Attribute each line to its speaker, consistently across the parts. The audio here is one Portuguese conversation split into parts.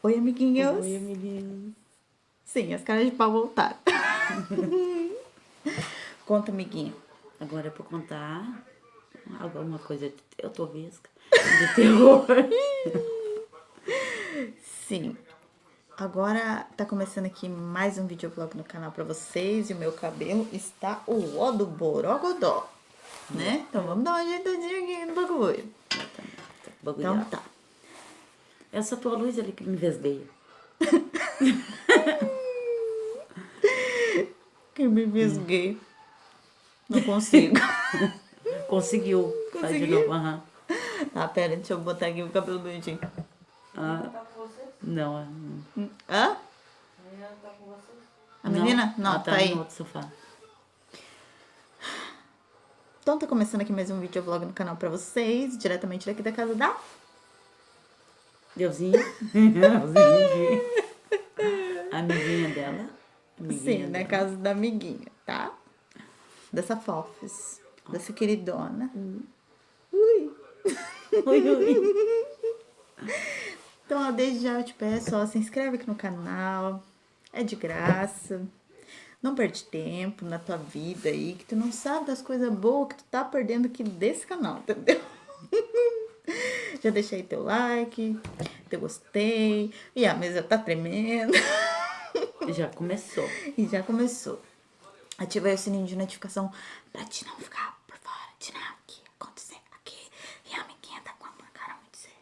Speaker 1: Oi, amiguinhos.
Speaker 2: Oi, amiguinhos.
Speaker 1: Sim, as caras de pau voltaram. Conta, amiguinha.
Speaker 2: Agora é pra contar alguma coisa de eu tô vesga, de terror.
Speaker 1: Sim. Agora tá começando aqui mais um videoblog no canal pra vocês. E o meu cabelo está o ó do borogodó, né? Então vamos dar uma ajeitadinha aqui no bagulho. Então
Speaker 2: Bagulhado.
Speaker 1: tá.
Speaker 2: Essa tua luz ali que me vesgueia.
Speaker 1: Que me visguei. Não consigo.
Speaker 2: Conseguiu. Faz de
Speaker 1: Consegui?
Speaker 2: novo, aham.
Speaker 1: Tá, pera, deixa eu botar aqui o cabelo bonitinho.
Speaker 2: Não,
Speaker 1: Hã? A menina? Não,
Speaker 2: ela
Speaker 1: tá
Speaker 2: tá
Speaker 1: aí.
Speaker 2: no outro sofá.
Speaker 1: Então tá começando aqui mais um videovlog no canal pra vocês, diretamente daqui da casa da...
Speaker 2: Deusinho. Deusinho aqui. Amiguinha dela.
Speaker 1: Sim, na
Speaker 2: Dela.
Speaker 1: casa da amiguinha, tá? Dessa Fofes, dessa queridona. Ui.
Speaker 2: Oi, oi.
Speaker 1: Então, ó, desde já eu te peço, ó, se inscreve aqui no canal, é de graça. Não perde tempo na tua vida aí, que tu não sabe das coisas boas que tu tá perdendo aqui desse canal, entendeu? Já deixei teu like, teu gostei, e a mesa tá tremendo.
Speaker 2: Já começou.
Speaker 1: E já começou. Ativa aí o sininho de notificação pra te não ficar por fora de nada que acontecer aqui. E a amiguinha tá com uma cara muito séria.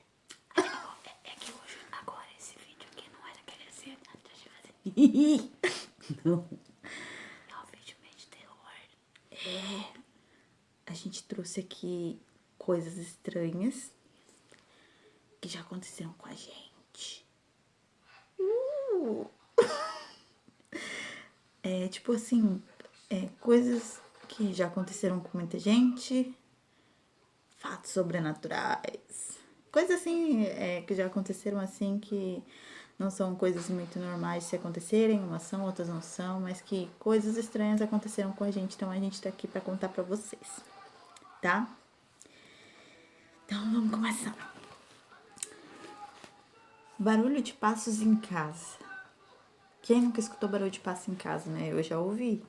Speaker 2: É que hoje, agora, esse vídeo aqui não era aquele assim. Deixa eu fazer. Não. É um vídeo meio de terror.
Speaker 1: A gente trouxe aqui coisas estranhas que já aconteceram com a gente. É tipo assim, coisas que já aconteceram com muita gente, fatos sobrenaturais, coisas assim que já aconteceram assim que não são coisas muito normais de se acontecerem, umas são, outras não são, mas que coisas estranhas aconteceram com a gente, então a gente tá aqui pra contar pra vocês, tá? Então vamos começar. Barulho de passos em casa. Quem nunca escutou barulho de passo em casa, né? Eu já ouvi.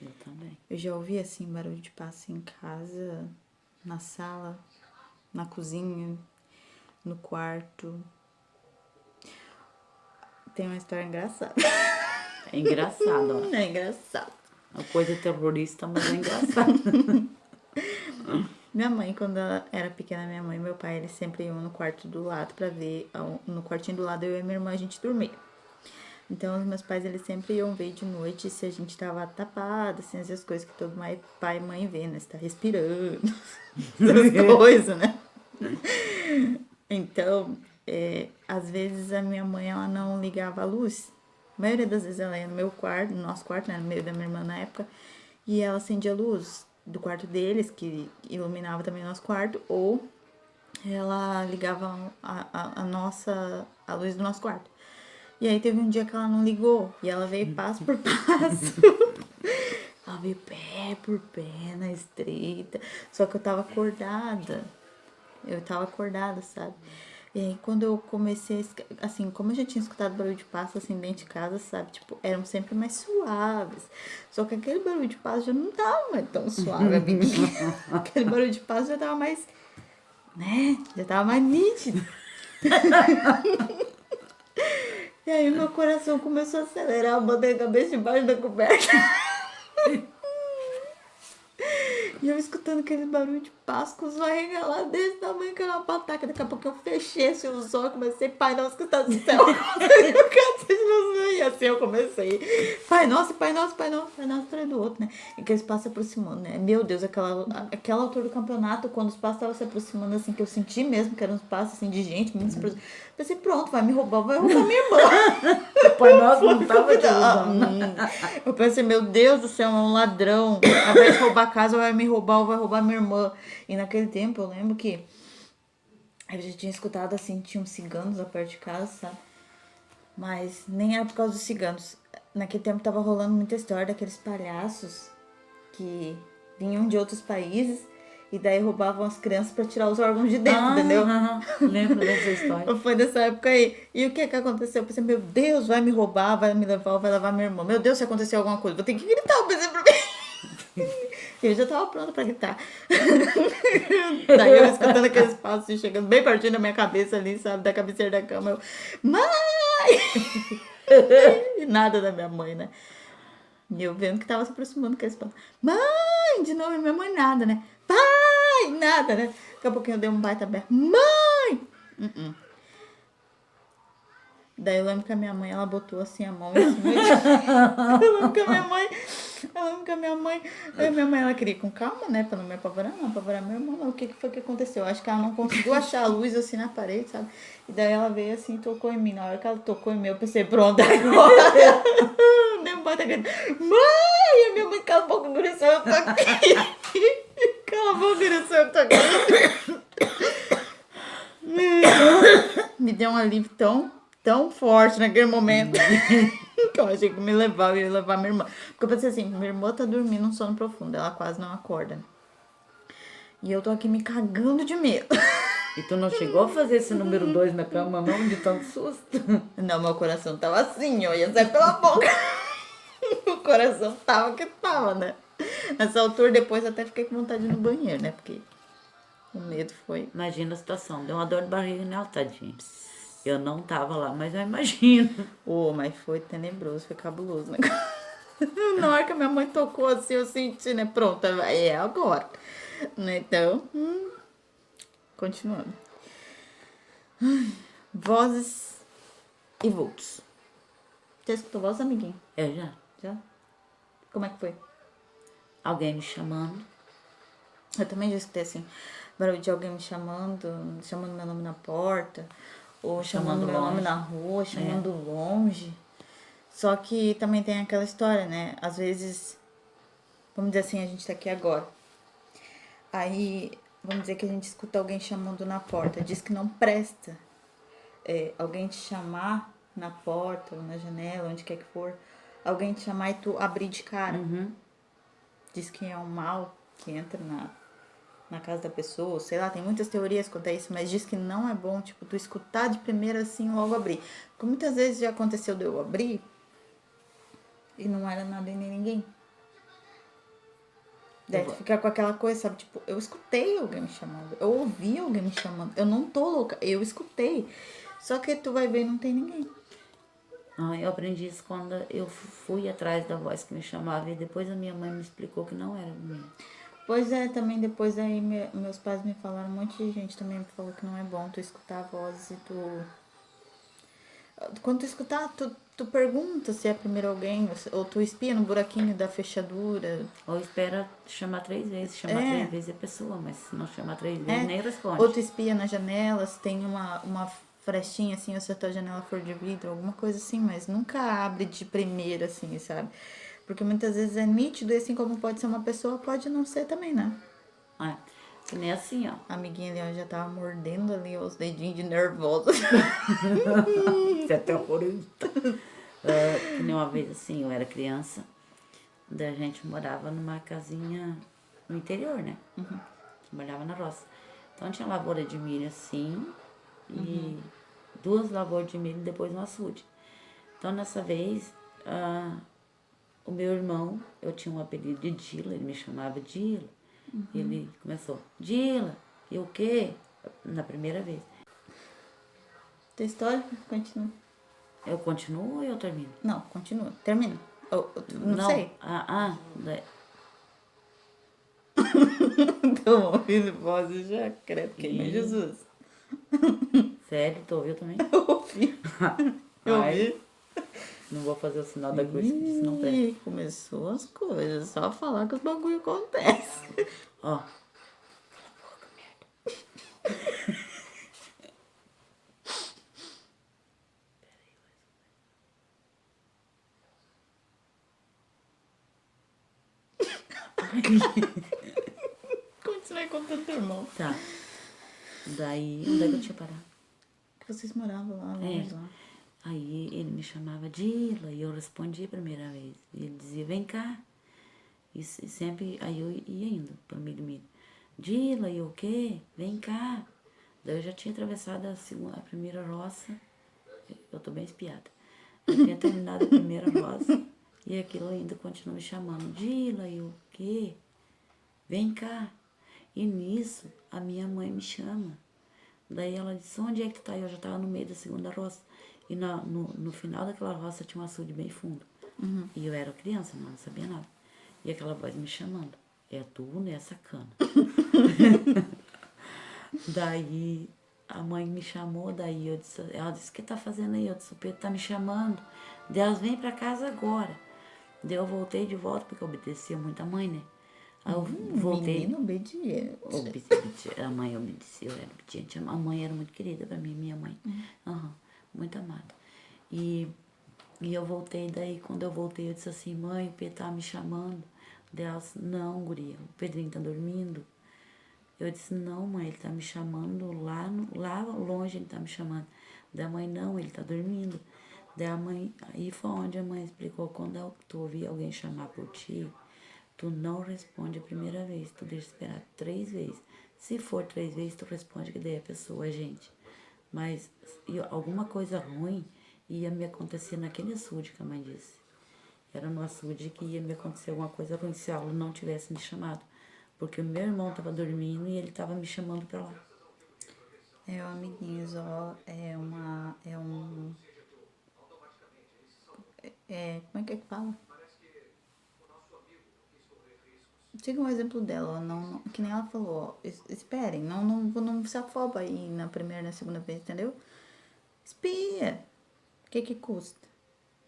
Speaker 2: Eu também.
Speaker 1: Eu já ouvi, assim, barulho de passo em casa, na sala, na cozinha, no quarto. Tem uma história engraçada.
Speaker 2: É engraçado, ó.
Speaker 1: É engraçado.
Speaker 2: Uma coisa terrorista, mas é engraçado.
Speaker 1: Minha mãe, quando ela era pequena, minha mãe e meu pai, eles sempre iam no quarto do lado pra ver. No quartinho do lado, eu e minha irmã, a gente dormia. Então, os meus pais, eles sempre iam ver de noite se a gente tava tapada, assim, essas coisas que todo pai e mãe vê, né? Se tá respirando, essas coisas, né? Então, às vezes a minha mãe, ela não ligava a luz. A maioria das vezes ela ia no meu quarto, no nosso quarto, né? No meio da minha irmã na época. E ela acendia a luz do quarto deles, que iluminava também o nosso quarto. Ou ela ligava a luz do nosso quarto. E aí teve um dia que ela não ligou. E ela veio passo por passo. Ela veio pé por pé na estreita. Só que eu tava acordada. Eu tava acordada, sabe? E aí quando eu comecei, assim, como eu já tinha escutado barulho de passo assim dentro de casa, sabe? Tipo, eram sempre mais suaves. Só que aquele barulho de passo já não tava mais tão suave, amiguinha. Aquele barulho de passo já tava mais, né? Já tava mais nítido. E aí meu coração começou a acelerar, eu botei a cabeça debaixo da coberta. E eu escutando aquele barulho de passo com os olhos regalados desse tamanho que era uma pataca. Daqui a pouco eu fechei assim, os olhos, comecei, Pai Nosso que está no céu. E assim eu comecei. Pai Nosso, Pai Nosso, Pai Nosso, Pai Nosso atrás do outro, né? E que eles passos se aproximando, né? Meu Deus, aquela altura do campeonato, quando os passos estavam se aproximando, assim, que eu senti mesmo que eram uns passos assim, de gente, muito se aproximando. Pensei, pronto, vai roubar minha irmã.
Speaker 2: Pai Nosso não tava te roubando.
Speaker 1: Eu pensei, meu Deus do céu, é um ladrão. Ao invés de roubar a casa, vai me roubar ou vai roubar minha irmã. E naquele tempo, eu lembro que eu já tinha escutado assim, tinha uns ciganos lá perto de casa, sabe? Mas nem era por causa dos ciganos. Naquele tempo tava rolando muita história daqueles palhaços que vinham de outros países e E daí roubavam as crianças pra tirar os órgãos de dentro, entendeu?
Speaker 2: Lembro dessa história.
Speaker 1: Foi dessa época aí. E o que aconteceu? Eu pensei, meu Deus, vai me roubar, vai me levar, vai levar minha irmã. Meu Deus, se acontecer alguma coisa, vou ter que gritar, eu pensei pra mim. Eu já tava pronta pra gritar. Daí eu escutando aqueles passos assim, chegando bem pertinho da minha cabeça ali, sabe? Da cabeceira da cama. Eu, mãe! E nada da minha mãe, né? E eu vendo que tava se aproximando com esse passo. Mãe! De novo, e minha mãe nada, né? Pai! Nada, né? Daqui a pouquinho eu dei um baita berro. Mãe! Daí eu lembro que a minha mãe, ela botou assim a mão em cima de... Eu lembro que a minha mãe, ela queria ir com calma, né, pra não me apavorar, não apavorar meu irmão, mas o que foi que aconteceu? Eu acho que ela não conseguiu achar a luz assim na parede, sabe? E daí ela veio assim e tocou em mim. Na hora que ela tocou em mim, eu pensei, pronto, agora. Dei um bata grande. Mãe! A minha mãe, cala a boca, Gurição, eu tô aqui. Cala a boca, Gurição, eu tô aqui. Me deu um alívio tão forte naquele momento que eu achei que me levava, eu ia levar minha irmã. Porque eu pensei assim, minha irmã tá dormindo um sono profundo, ela quase não acorda. E eu tô aqui me cagando de medo.
Speaker 2: E tu não chegou a fazer esse número 2 na cama, não? De tanto susto?
Speaker 1: Não, meu coração tava assim, ó, ia sair pela boca. O coração tava que tava, né? Nessa altura, depois até fiquei com vontade de ir no banheiro, né? Porque o medo foi...
Speaker 2: Imagina a situação, deu uma dor de barriga nela, tadinha. Eu não tava lá, mas eu imagino.
Speaker 1: Mas foi tenebroso, foi cabuloso, né? Na hora que a minha mãe tocou assim, eu senti, né? Pronto, é agora. Né? Então, continuando. Vozes e vultos. Já escutou voz, amiguinho?
Speaker 2: Eu já.
Speaker 1: Já? Como é que foi?
Speaker 2: Alguém me chamando.
Speaker 1: Eu também já escutei assim, barulho de alguém me chamando meu nome na porta, ou chamando meu nome na rua, chamando longe. Só que também tem aquela história, né? Às vezes, vamos dizer assim, a gente tá aqui agora. Aí, vamos dizer que a gente escuta alguém chamando na porta, diz que não presta. Alguém te chamar na porta ou na janela, onde quer que for, alguém te chamar e tu abrir de cara. Diz que é um mal que entra na casa da pessoa, sei lá, tem muitas teorias quanto a isso, mas diz que não é bom, tipo, tu escutar de primeira assim logo abrir. Porque muitas vezes já aconteceu de eu abrir e não era nada e nem ninguém. Daí tu fica com aquela coisa, sabe, tipo, eu escutei alguém me chamando, eu ouvi alguém me chamando, eu não tô louca, eu escutei. Só que tu vai ver e não tem ninguém.
Speaker 2: Eu aprendi isso quando eu fui atrás da voz que me chamava e depois a minha mãe me explicou que não era minha.
Speaker 1: Pois é, também depois aí meus pais me falaram, um monte de gente também me falou que não é bom tu escutar vozes e tu... Quando tu escutar, tu pergunta se é primeiro alguém, ou tu espia no buraquinho da fechadura.
Speaker 2: Ou espera chamar 3 vezes. Chamar 3 vezes a pessoa, mas se não chamar 3 vezes, nem responde.
Speaker 1: Ou tu espia na janela, se tem uma frestinha assim, ou se a tua janela for de vidro, alguma coisa assim, mas nunca abre de primeira, assim, sabe? Porque muitas vezes é nítido, e assim como pode ser uma pessoa, pode não ser também, né?
Speaker 2: Que nem assim, ó.
Speaker 1: A amiguinha ali, ó, já tava mordendo ali os dedinhos de nervosa.
Speaker 2: Você é terrorista. Que nem uma vez assim, eu era criança, daí a gente morava numa casinha no interior, né? Morava na roça. Então tinha lavoura de milho assim, e 2 lavouras de milho e depois um açude. Então nessa vez, o meu irmão, eu tinha um apelido de Dila, ele me chamava Dila. Ele começou, Dila, e o quê? Na primeira vez.
Speaker 1: Tua história? Continua.
Speaker 2: Eu continuo ou eu termino?
Speaker 1: Não, continua. Termina. Não sei. Tô ouvindo vozes já, credo, queima Jesus.
Speaker 2: Sério, tu ouviu também?
Speaker 1: Eu ouvi. Eu ouvi.
Speaker 2: Não vou fazer o sinal da cruz, que isso não presta.
Speaker 1: Começou as coisas, só falar que os bagulho acontece.
Speaker 2: Ó.
Speaker 1: Continua contando teu irmão.
Speaker 2: Tá. Daí, onde é que eu tinha parado?
Speaker 1: Que vocês moravam lá, longe lá.
Speaker 2: Aí ele me chamava Dila e eu respondia a primeira vez. E ele dizia, vem cá. E sempre, aí eu ia indo pro milho. Dila, e o quê? Vem cá. Daí eu já tinha atravessado a primeira roça. Eu tô bem espiada. Eu tinha terminado a primeira roça e aquilo ainda continua me chamando. Dila, e o quê? Vem cá. E nisso, a minha mãe me chama. Daí ela disse, onde é que tu tá? Eu já tava no meio da segunda roça. E no final daquela roça tinha um açude bem fundo. E eu era criança, não sabia nada. E aquela voz me chamando. É tu nessa cana. Daí a mãe me chamou, daí ela disse, o que tá fazendo aí? Eu disse, o Pedro tá me chamando. Daí elas vêm pra casa agora. Daí eu voltei de volta, porque eu obedecia muito a mãe, né? Aí eu voltei.
Speaker 1: Menino obediente.
Speaker 2: A mãe obedecia, eu era obediente. A mãe era muito querida pra mim, minha mãe. Aham, muito amada. E eu voltei, daí quando eu voltei, eu disse assim, mãe, o Pedro tá me chamando. Daí ela disse, não, guria, o Pedrinho tá dormindo. Eu disse, não, mãe, ele tá me chamando lá longe, ele tá me chamando. Da mãe, não, ele tá dormindo. Daí a mãe, aí foi onde a mãe explicou, quando tu ouvir alguém chamar por ti, tu não responde a primeira vez, tu deixa esperar 3 vezes. Se for 3 vezes, tu responde que daí a pessoa é gente. Mas alguma coisa ruim ia me acontecer naquele açude que a mãe disse. Era no açude que ia me acontecer alguma coisa ruim se ela não tivesse me chamado. Porque o meu irmão tava dormindo e ele tava me chamando pra lá.
Speaker 1: Amiguinhos, ó, como é que fala? Siga um exemplo dela, ó, que nem ela falou, ó, esperem, não se afoba aí na primeira, na segunda vez, entendeu? Espia, o que custa,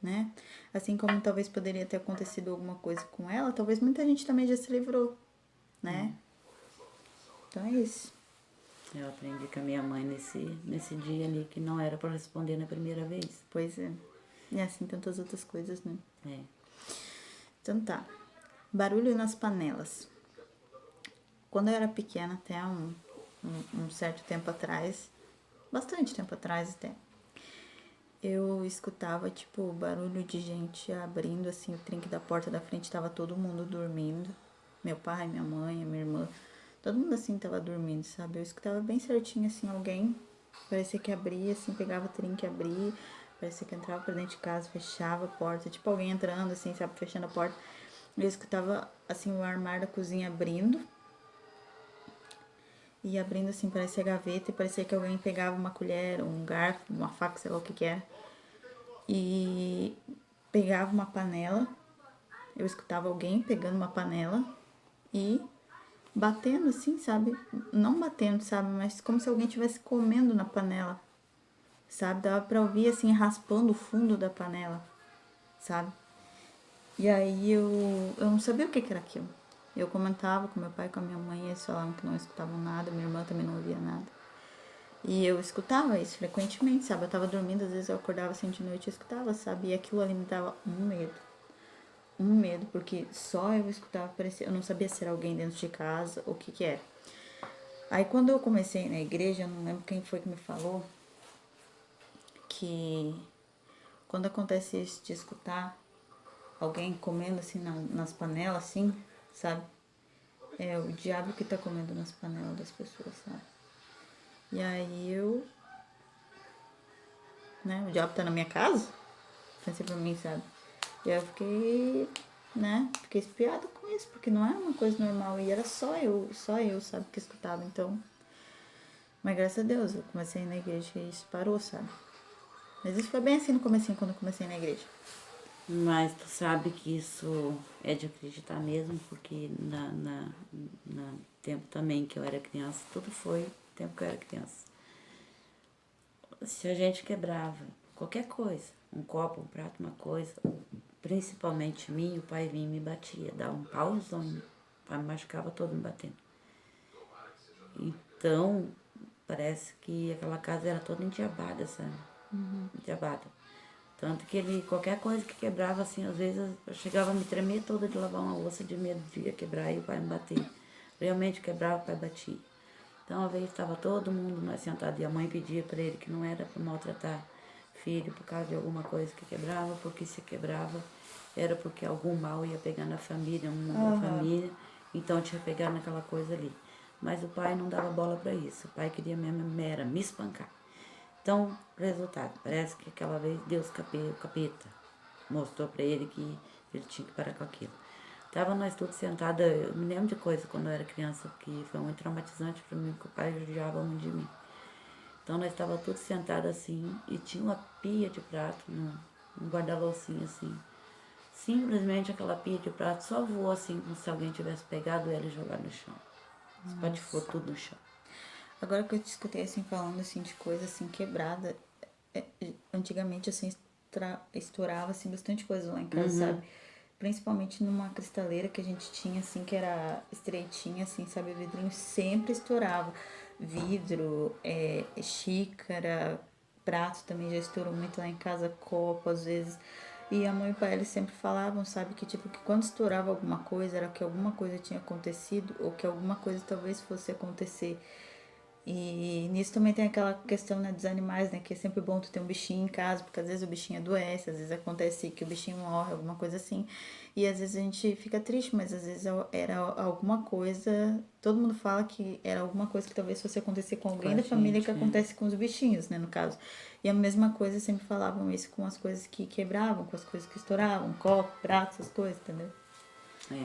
Speaker 1: né? Assim como talvez poderia ter acontecido alguma coisa com ela, talvez muita gente também já se livrou, né? Então é isso.
Speaker 2: Eu aprendi com a minha mãe nesse dia ali que não era pra responder na primeira vez.
Speaker 1: Pois é. E assim tantas outras coisas, né?
Speaker 2: É.
Speaker 1: Então tá. Barulho nas panelas. Quando eu era pequena, até um certo tempo atrás, bastante tempo atrás até, eu escutava, tipo, barulho de gente abrindo, assim, o trinque da porta da frente, tava todo mundo dormindo. Meu pai, minha mãe, minha irmã, todo mundo, assim, tava dormindo, sabe? Eu escutava bem certinho, assim, alguém, parecia que abria, assim, pegava o trinque e abria, parecia que entrava pra dentro de casa, fechava a porta, tipo, alguém entrando, assim, sabe, fechando a porta. Eu escutava, assim, o armário da cozinha abrindo, e abrindo assim, parecia gaveta, e parecia que alguém pegava uma colher, um garfo, uma faca, sei lá o que era. E pegava uma panela, eu escutava alguém pegando uma panela e batendo assim, sabe? Não batendo, sabe? Mas como se alguém estivesse comendo na panela, sabe? Dava pra ouvir assim, raspando o fundo da panela, sabe? E aí eu não sabia o que era aquilo. Eu comentava com meu pai e com a minha mãe, eles falavam que não escutavam nada, minha irmã também não ouvia nada. E eu escutava isso frequentemente, sabe? Eu tava dormindo, às vezes eu acordava assim de noite e escutava, sabe? E aquilo ali me dava um medo. Um medo, porque só eu escutava, parecia, eu não sabia se era alguém dentro de casa ou o que era. Aí quando eu comecei na igreja, eu não lembro quem foi que me falou que quando acontece isso de escutar alguém comendo assim nas panelas, assim, sabe? É o diabo que tá comendo nas panelas das pessoas, sabe? E aí né, o diabo tá na minha casa? Pensei pra mim, sabe? E aí eu fiquei, né, fiquei espiada com isso, porque não era uma coisa normal. E era só eu, sabe, que escutava. Então, mas graças a Deus, eu comecei na igreja e isso parou, sabe? Mas isso foi bem assim no comecinho, quando eu comecei na igreja.
Speaker 2: Mas tu sabe que isso é de acreditar mesmo, porque na tempo também que eu era criança, tudo foi tempo que eu era criança. Se a gente quebrava qualquer coisa, um copo, um prato, uma coisa, principalmente mim, o pai vinha e me batia, dava um pauzão, o pai me machucava todo me batendo. Então, parece que aquela casa era toda endiabada, sabe? Endiabada. Tanto que ele, qualquer coisa que quebrava, assim, às vezes eu chegava a me tremer toda de lavar uma louça de medo de quebrar e o pai me bater. Realmente quebrava, o pai batia. Então, uma vez estava todo mundo nós sentados e a mãe pedia para ele que não era para maltratar filho por causa de alguma coisa que quebrava, porque se quebrava era porque algum mal ia pegar na família, um membro da família, então tinha que pegar naquela coisa ali. Mas o pai não dava bola pra isso. O pai queria mesmo era me espancar. Então, resultado, parece que aquela vez Deus o capeta mostrou pra ele que ele tinha que parar com aquilo. Tava nós todos sentados, eu me lembro de coisa quando eu era criança que foi muito traumatizante pra mim, porque o pai judiava muito de mim. Então nós estávamos todos sentados assim e tinha uma pia de prato num guarda-loucinho assim. Simplesmente aquela pia de prato só voou assim, como se alguém tivesse pegado ela e jogado no chão. Espatifou tudo no chão.
Speaker 1: Agora que eu te escutei assim falando assim de coisa assim quebrada, antigamente assim estourava assim bastante coisa lá em casa, sabe? Principalmente numa cristaleira que a gente tinha assim que era estreitinha assim, sabe? O vidrinho sempre estourava. Vidro, xícara, prato também já estourou muito lá em casa, copo às vezes. E a mãe e o pai eles sempre falavam, sabe, que tipo que quando estourava alguma coisa era que alguma coisa tinha acontecido ou que alguma coisa talvez fosse acontecer. E nisso também tem aquela questão, né, dos animais, né, que é sempre bom tu ter um bichinho em casa, porque às vezes o bichinho adoece, às vezes acontece que o bichinho morre, alguma coisa assim. E às vezes a gente fica triste, mas às vezes era alguma coisa, todo mundo fala que era alguma coisa que talvez fosse acontecer com alguém da família que acontece com os bichinhos, né, no caso. E a mesma coisa, sempre falavam isso com as coisas que quebravam, com as coisas que estouravam, copo, prato, essas coisas, entendeu?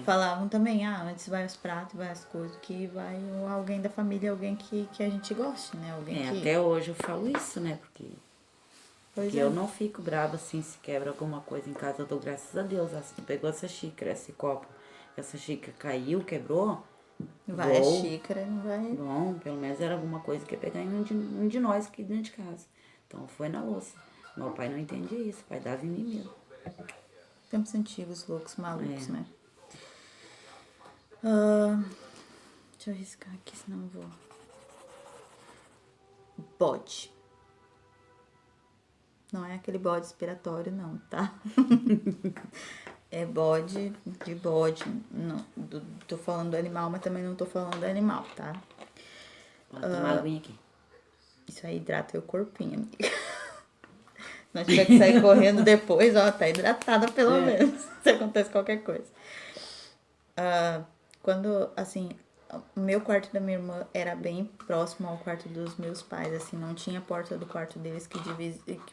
Speaker 1: Falavam também, antes vai os pratos, vai as coisas, que vai alguém da família, alguém que a gente goste, né? Alguém que...
Speaker 2: Até hoje eu falo isso, né? Porque
Speaker 1: é.
Speaker 2: eu não fico brava assim se quebra alguma coisa em casa. Eu dou graças a Deus. Assim, pegou essa xícara, esse copo, essa xícara caiu, quebrou.
Speaker 1: Vai a xícara, não vai...
Speaker 2: Bom, pelo menos era alguma coisa que ia pegar em um de nós aqui dentro de casa. Então foi na louça. Meu pai não entendia isso, o pai dava em mim mesmo.
Speaker 1: Tempos antigos, loucos, malucos, né? Deixa eu arriscar aqui, senão eu vou... Bode. Não é aquele bode expiratório, não, tá? É bode de bode. Não, tô falando do animal, mas também não tô falando do animal, tá?
Speaker 2: Vou tomar aguinha aqui.
Speaker 1: Isso aí hidrata o corpinho, amiga. Nós tiver que sair correndo depois, ó, tá hidratada pelo menos. Se acontece qualquer coisa. Quando, assim, o meu quarto da minha irmã era bem próximo ao quarto dos meus pais, assim, não tinha porta do quarto deles que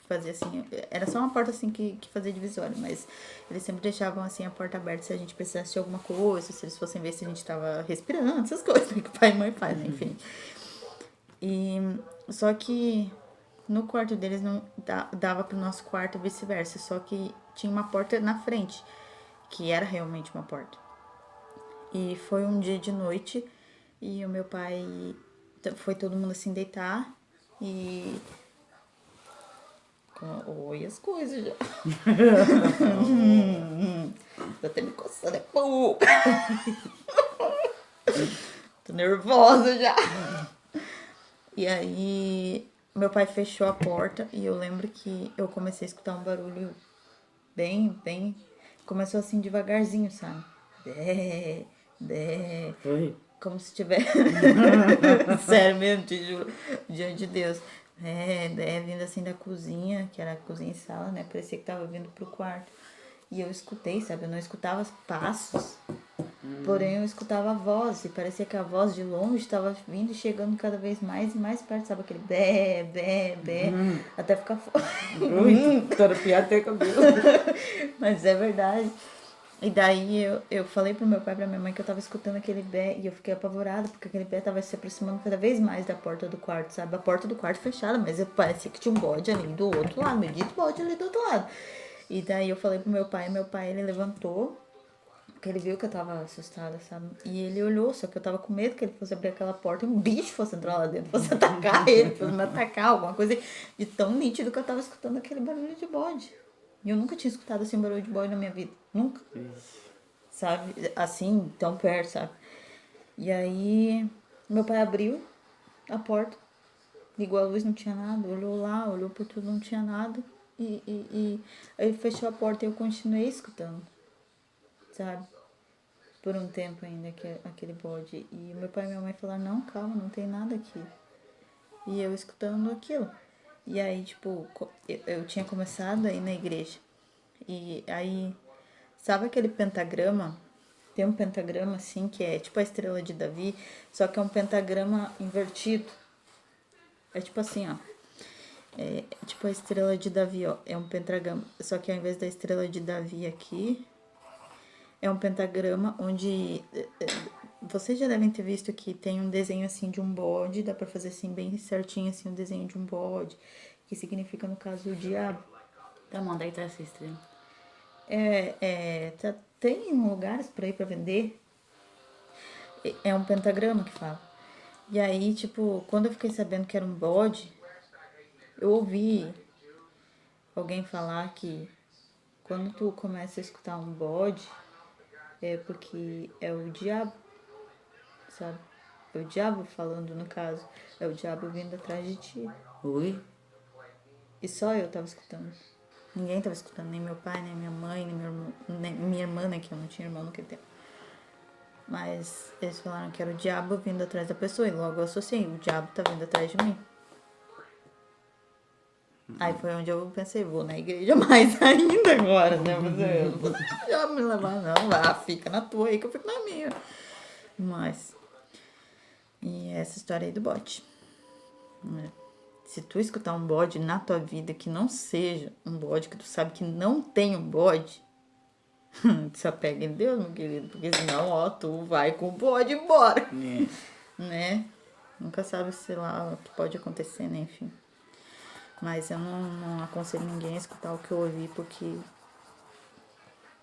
Speaker 1: fazia assim, era só uma porta assim que fazia divisória, mas eles sempre deixavam assim a porta aberta se a gente precisasse de alguma coisa, se eles fossem ver se a gente tava respirando, essas coisas que pai e mãe faz, né? Enfim. E só que no quarto deles não dava pro nosso quarto e vice-versa, só que tinha uma porta na frente, que era realmente uma porta. E foi um dia de noite e o meu pai foi todo mundo assim deitar e oi as coisas já. Tô até me coçando, é pouco. Tô nervosa já. E aí meu pai fechou a porta e eu lembro que eu comecei a escutar um barulho bem. Começou assim devagarzinho, sabe? Bé.
Speaker 2: Foi.
Speaker 1: Como se tivesse. Sério mesmo, te juro. Diante de Deus. Vindo assim da cozinha, que era a cozinha e sala, né? Parecia que tava vindo pro quarto. E eu escutei, sabe? Eu não escutava os passos. Porém, eu escutava a voz. E parecia que a voz de longe estava vindo e chegando cada vez mais e mais perto. Sabe aquele bé. Até ficar fora.
Speaker 2: Tô arrepiada até cabelo.
Speaker 1: Mas é verdade. E daí eu falei pro meu pai e pra minha mãe que eu tava escutando aquele bé e eu fiquei apavorada, porque aquele bé tava se aproximando cada vez mais da porta do quarto, sabe? A porta do quarto fechada, mas parecia que tinha um bode ali do outro lado, bendito bode ali do outro lado. E daí eu falei pro meu pai ele levantou, porque ele viu que eu tava assustada, sabe? E ele olhou, só que eu tava com medo que ele fosse abrir aquela porta e um bicho fosse entrar lá dentro, fosse atacar ele, fosse me atacar, alguma coisa de tão nítido que eu tava escutando aquele barulho de bode. E eu nunca tinha escutado assim um barulho de bode na minha vida. Nunca. Sabe? Assim, tão perto, sabe? E aí, meu pai abriu a porta, ligou a luz, não tinha nada. Olhou lá, olhou por tudo, não tinha nada. E aí ele fechou a porta e eu continuei escutando, sabe? Por um tempo ainda, aquele bode. E meu pai e minha mãe falaram, não, calma, não tem nada aqui. E eu escutando aquilo. E aí, tipo, eu tinha começado a ir na igreja. E aí, sabe aquele pentagrama? tem um pentagrama assim, que é tipo a estrela de Davi, só que é um pentagrama invertido. É tipo assim, ó. É tipo a estrela de Davi, ó. É um pentagrama. Só que ao invés da estrela de Davi aqui, é um pentagrama onde vocês já devem ter visto que tem um desenho assim de um bode, dá pra fazer assim bem certinho assim um desenho de um bode, que significa no caso o diabo.
Speaker 2: Tá, manda aí tá essa estrela.
Speaker 1: Tem lugares por aí pra vender. É um pentagrama que fala. E aí, tipo, quando eu fiquei sabendo que era um bode, eu ouvi alguém falar que quando tu começa a escutar um bode, é porque é o diabo, sabe? É o diabo falando, no caso. É o diabo vindo atrás de ti.
Speaker 2: Ui.
Speaker 1: E só eu tava escutando. Ninguém tava escutando, nem meu pai, nem minha mãe, nem minha irmã, né? Que eu não tinha irmão naquele tempo. Mas eles falaram que era o diabo vindo atrás da pessoa. E logo eu associei, o diabo tá vindo atrás de mim. Aí foi onde eu pensei, vou na igreja mais ainda agora, né? Mas eu não vou já me levar, não. Ah, fica na tua aí que eu fico na minha. Mas. E essa história aí do bode. Se tu escutar um bode na tua vida que não seja um bode, que tu sabe que não tem um bode, se apega em Deus, meu querido. Porque senão, ó, tu vai com o bode embora. Né? Nunca sabe, sei lá, o que pode acontecer, né? Enfim. Mas eu não aconselho ninguém a escutar o que eu ouvi, porque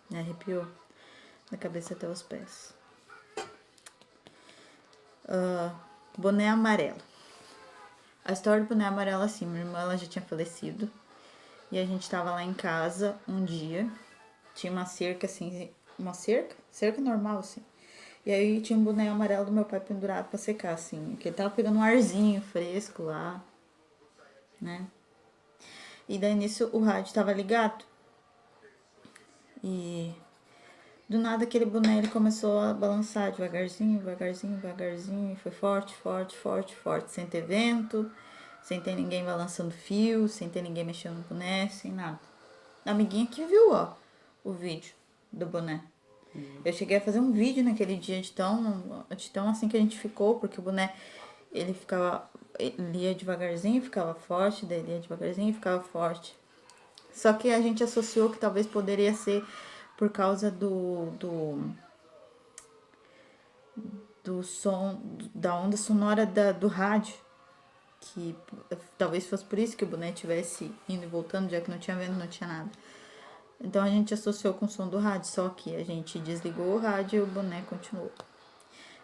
Speaker 1: me arrepiou da cabeça até os pés. Boné amarelo. A história do boné amarelo, assim, minha irmã ela já tinha falecido. E a gente tava lá em casa um dia. Tinha uma cerca, assim, uma cerca? Cerca normal, assim. E aí tinha um boné amarelo do meu pai pendurado pra secar, assim. Que ele tava pegando um arzinho fresco lá, né? E daí nisso o rádio tava ligado. E do nada aquele boné ele começou a balançar devagarzinho, devagarzinho, devagarzinho. E foi forte, forte, forte, forte. Sem ter vento, sem ter ninguém balançando fio, sem ter ninguém mexendo no boné, sem nada. A amiguinha que viu, ó, o vídeo do boné. Eu cheguei a fazer um vídeo naquele dia de tão assim que a gente ficou, porque o boné, ele ia devagarzinho, ficava forte, daí ele ia devagarzinho, ficava forte. Só que a gente associou que talvez poderia ser por causa do som, da onda sonora do rádio. Que talvez fosse por isso que o boné estivesse indo e voltando, já que não tinha vento, não tinha nada. Então a gente associou com o som do rádio, só que a gente desligou o rádio e o boné continuou.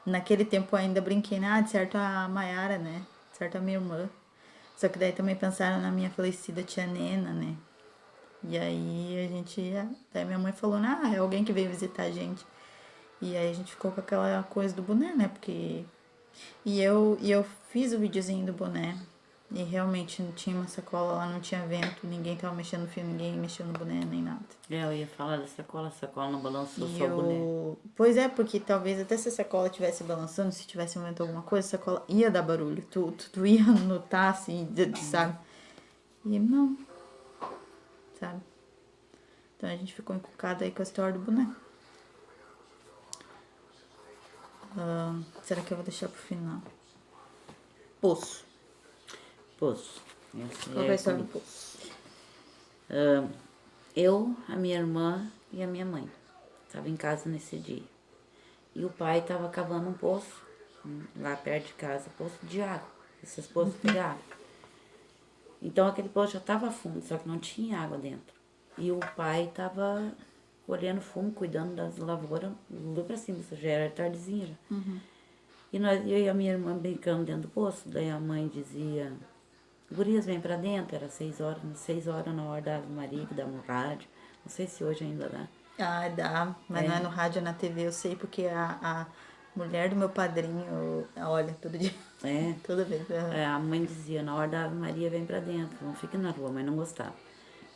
Speaker 1: Naquele tempo eu ainda brinquei, né? De certo a Maiara, né? De certo a minha irmã. Só que daí também pensaram na minha falecida tia Nena, né? E aí daí minha mãe falou, é alguém que veio visitar a gente. E aí a gente ficou com aquela coisa do boné, né? Porque... E eu fiz o videozinho do boné. E realmente não tinha uma sacola lá, não tinha vento, ninguém tava mexendo no fio, ninguém mexeu no boné, nem nada.
Speaker 2: Eu ia falar da sacola, a sacola não balançou,
Speaker 1: E
Speaker 2: só o boné.
Speaker 1: Pois é, porque talvez até se a sacola estivesse balançando, se tivesse um vento alguma coisa, a sacola ia dar barulho. Tu ia notar, assim, sabe? E não, sabe? Então a gente ficou encucado aí com a história do boné. Será que eu vou deixar pro final? Poço.
Speaker 2: Poço. Essa
Speaker 1: Qual é a história do poço?
Speaker 2: Eu, a minha irmã e a minha mãe. Tava em casa nesse dia. E o pai tava cavando um poço, lá perto de casa, poço de água. Esses poços de água. Então aquele poço já tava fundo, só que não tinha água dentro. E o pai tava olhando fumo, cuidando das lavouras, lá pra cima, isso já era tardezinha já. E eu e a minha irmã brincando dentro do poço, daí a mãe dizia, gurias, vem pra dentro, era 6 horas na hora da Ave Maria, que dá no rádio. Não sei se hoje ainda dá.
Speaker 1: Ah, dá, mas não é no rádio, é na TV, eu sei, porque a mulher do meu padrinho olha todo dia.
Speaker 2: É.
Speaker 1: Toda vez.
Speaker 2: A mãe dizia, na hora da Ave Maria, vem pra dentro, não fica na rua, mas não gostava.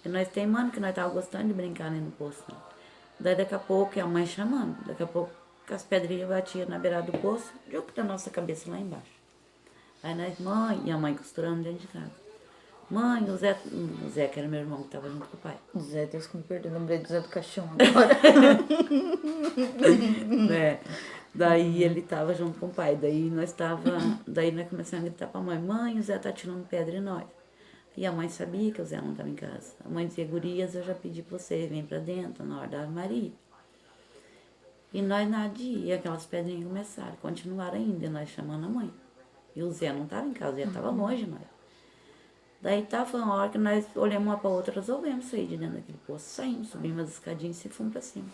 Speaker 2: E nós teimando que nós tava gostando de brincar ali no poço. Né? Daí daqui a pouco, a mãe chamando, daqui a pouco as pedrinhas batiam na beirada do poço, jogo da nossa cabeça lá embaixo. Aí nós, mãe, e a mãe costurando dentro de casa. Mãe, o Zé, que era meu irmão que tava junto com o pai.
Speaker 1: Zé, Deus que me perdoe, lembrei do Zé do Caixão agora.
Speaker 2: É. Daí ele tava junto com o pai. Daí nós começamos a gritar pra mãe, o Zé tá tirando pedra em nós. E a mãe sabia que o Zé não tava em casa. A mãe dizia, gurias, eu já pedi pra você, vem pra dentro, na hora da Ave Maria. E nós nadinha, e aquelas pedrinhas começaram, continuaram ainda, e nós chamando a mãe. E o Zé não tava em casa, o Zé tava longe de nós. Daí foi uma hora que nós olhamos uma pra outra, resolvemos sair de dentro daquele poço, saímos, subimos as escadinhas e fomos pra cima.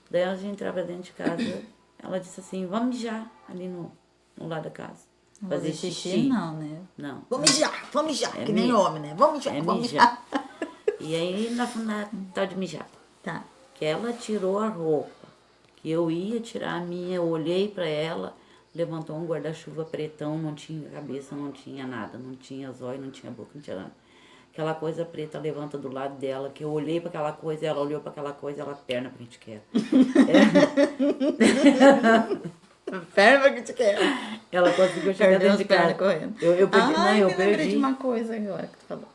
Speaker 2: Daí a gente entrava dentro de casa, ela disse assim, vamos mijar ali no lado da casa. Fazer xixi.
Speaker 1: Não, né?
Speaker 2: Não.
Speaker 1: Vamos mijar, que nem homem, né? Vamos mijar.
Speaker 2: E aí na tal de mijar.
Speaker 1: Tá.
Speaker 2: Que ela tirou a roupa, que eu ia tirar a minha, eu olhei pra ela, levantou um guarda-chuva pretão, não tinha cabeça, não tinha nada, não tinha zóio, não tinha boca, não tinha nada. Aquela coisa preta levanta do lado dela, que eu olhei pra aquela coisa, ela olhou pra aquela coisa, ela perna pra gente quer.
Speaker 1: Perna pra gente quer.
Speaker 2: Ela conseguiu chegar dentro de casa.
Speaker 1: Correndo.
Speaker 2: Eu perdi,
Speaker 1: eu lembrei de uma coisa agora que tu falou.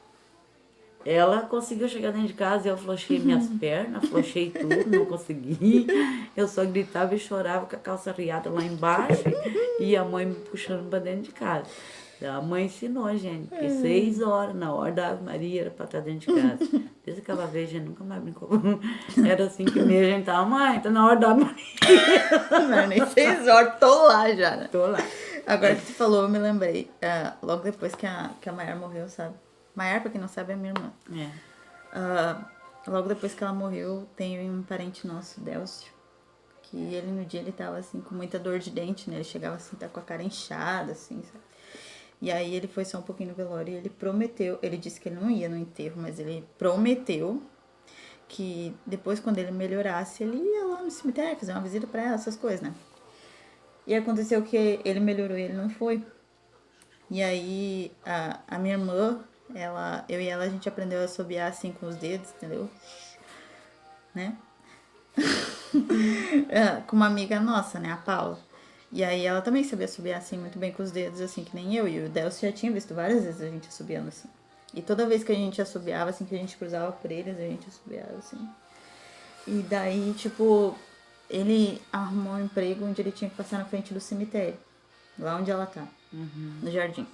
Speaker 2: Ela conseguiu chegar dentro de casa e eu flochei minhas pernas, flochei tudo, não consegui. Eu só gritava e chorava com a calça riada lá embaixo e a mãe me puxando pra dentro de casa. A mãe ensinou a gente que 6 horas, na hora da Ave Maria, era pra estar dentro de casa. Desde aquela vez a gente nunca mais brincou. Era 5h30, a gente tava, mãe, tá na hora da Ave Maria.
Speaker 1: Não, nem 6 horas, tô lá já, né?
Speaker 2: Tô lá.
Speaker 1: Agora que tu falou, eu me lembrei. Logo depois que a Maiara morreu, sabe? Maiara, pra quem não sabe, é minha irmã. Logo depois que ela morreu, tem um parente nosso, Delcio, que ele no dia ele tava assim com muita dor de dente, né? Ele chegava assim, tá com a cara inchada, assim, sabe? E aí ele foi só um pouquinho no velório e ele prometeu, ele disse que ele não ia no enterro, mas ele prometeu que depois, quando ele melhorasse, ele ia lá no cemitério fazer uma visita pra ela, essas coisas, né? E aconteceu que ele melhorou e ele não foi. E aí a minha irmã, eu e ela, a gente aprendeu a assobiar assim com os dedos, entendeu? Né? Com uma amiga nossa, né, a Paula. E aí ela também sabia assobiar assim muito bem com os dedos, assim, que nem eu. E o Delcio já tinha visto várias vezes a gente assobiando assim. E toda vez que a gente assobiava, assim, que a gente cruzava por eles, a gente assobiava assim. E daí, tipo, ele arrumou um emprego onde ele tinha que passar na frente do cemitério. Lá onde ela tá, no jardim.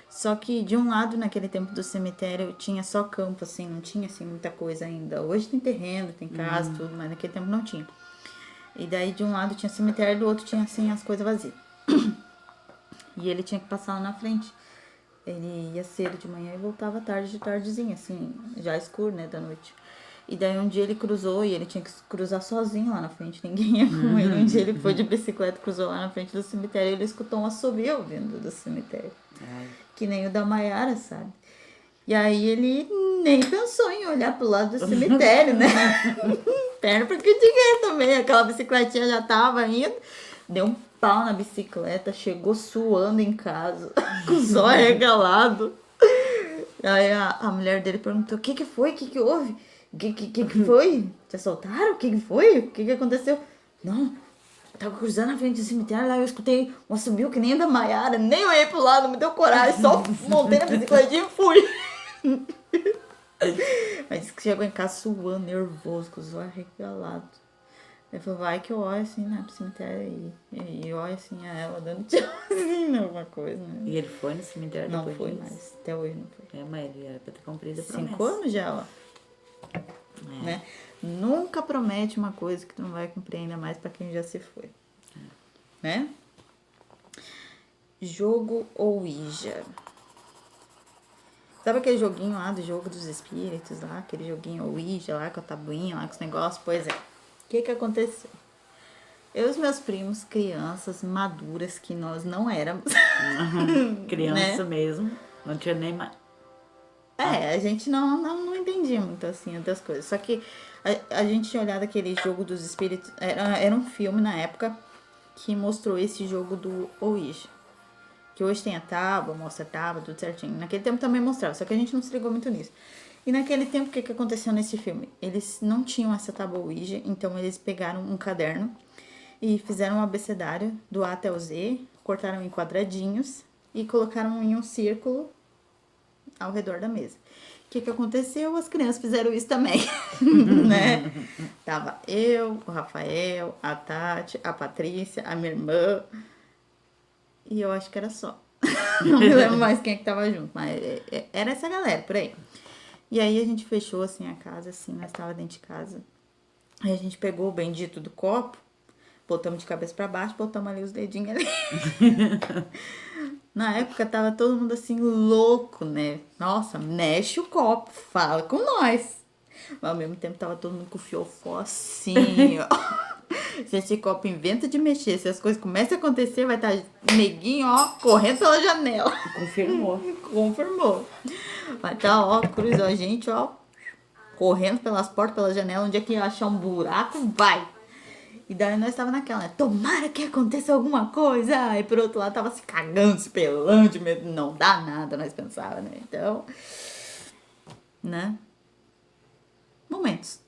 Speaker 1: Só que de um lado, naquele tempo do cemitério, tinha só campo, assim, não tinha assim muita coisa ainda. Hoje tem terreno, tem casa, tudo, mas naquele tempo não tinha. E daí de um lado tinha cemitério, do outro tinha assim as coisas vazias. E ele tinha que passar lá na frente. Ele ia cedo de manhã e voltava tarde, de tardezinha, assim, já escuro, né, da noite. E daí um dia ele cruzou e ele tinha que cruzar sozinho lá na frente, ninguém ia com ele. Um dia ele foi de bicicleta, cruzou lá na frente do cemitério e ele escutou um assovio vindo do cemitério. Que nem o da Maiara, sabe? E aí ele nem pensou em olhar pro lado do cemitério, né? Perna porque dinheiro também, aquela bicicletinha já tava indo. Deu um pau na bicicleta, chegou suando em casa, com o zóio regalado. Aí a mulher dele perguntou, o que foi? O que houve? O que foi? Te assaltaram? O que foi? O que aconteceu? Não, eu tava cruzando na frente do cemitério, lá eu escutei um assobio que nem da Maiara, nem olhei pro lado, não me deu coragem, só montei na bicicletinha e fui. Mas disse que chegou em casa suando, nervoso, com os olhos arregalados. Ele falou, vai que eu olho assim, né, pro cemitério e olho assim a ela dando tchau, assim, alguma coisa, né?
Speaker 2: E ele foi no cemitério
Speaker 1: Não
Speaker 2: depois
Speaker 1: foi
Speaker 2: disso?
Speaker 1: mais, até hoje não foi.
Speaker 2: Mas ele era pra ter cumprido a promessa.
Speaker 1: 5 anos já, ó. Né? Nunca promete uma coisa que tu não vai cumprir, ainda mais pra quem já se foi. Né? Jogo Ouija. Sabe aquele joguinho lá do Jogo dos Espíritos lá? Aquele joguinho Ouija lá com a tabuinha lá com os negócios? Pois é. O que aconteceu? Eu e os meus primos, crianças maduras que nós não éramos.
Speaker 2: Criança
Speaker 1: né?
Speaker 2: mesmo. Não tinha nem mais.
Speaker 1: A gente não entendia muito assim das coisas. Só que a gente tinha olhado aquele Jogo dos Espíritos. Era um filme na época que mostrou esse jogo do Ouija. Que hoje tem a tábua, mostra a tábua, tudo certinho. Naquele tempo também mostrava, só que a gente não se ligou muito nisso. E naquele tempo, o que aconteceu nesse filme? Eles não tinham essa tábua Ouija, então eles pegaram um caderno e fizeram um abecedário do A até o Z, cortaram em quadradinhos e colocaram em um círculo ao redor da mesa. O que aconteceu? As crianças fizeram isso também, né? Tava eu, o Rafael, a Tati, a Patrícia, a minha irmã, e eu acho que era só. Não me lembro mais quem é que tava junto, mas era essa galera, por aí. E aí a gente fechou, assim, a casa, assim, nós tava dentro de casa. Aí a gente pegou o bendito do copo, botamos de cabeça pra baixo, botamos ali os dedinhos ali. Na época tava todo mundo assim louco, né? Nossa, mexe o copo, fala com nós. Mas ao mesmo tempo tava todo mundo com o fiofó assim, ó. Se esse copo inventa de mexer, se as coisas começam a acontecer, vai estar neguinho, ó, correndo pela janela.
Speaker 2: Confirmou.
Speaker 1: Confirmou. Vai estar, ó, cruzou a gente, ó, correndo pelas portas, pela janela, onde é que achar um buraco, vai. E daí nós tava naquela, né? Tomara que aconteça alguma coisa. E por outro lado tava se cagando, se pelando, de medo. Não dá nada, nós pensava, né? Então, né? Momentos.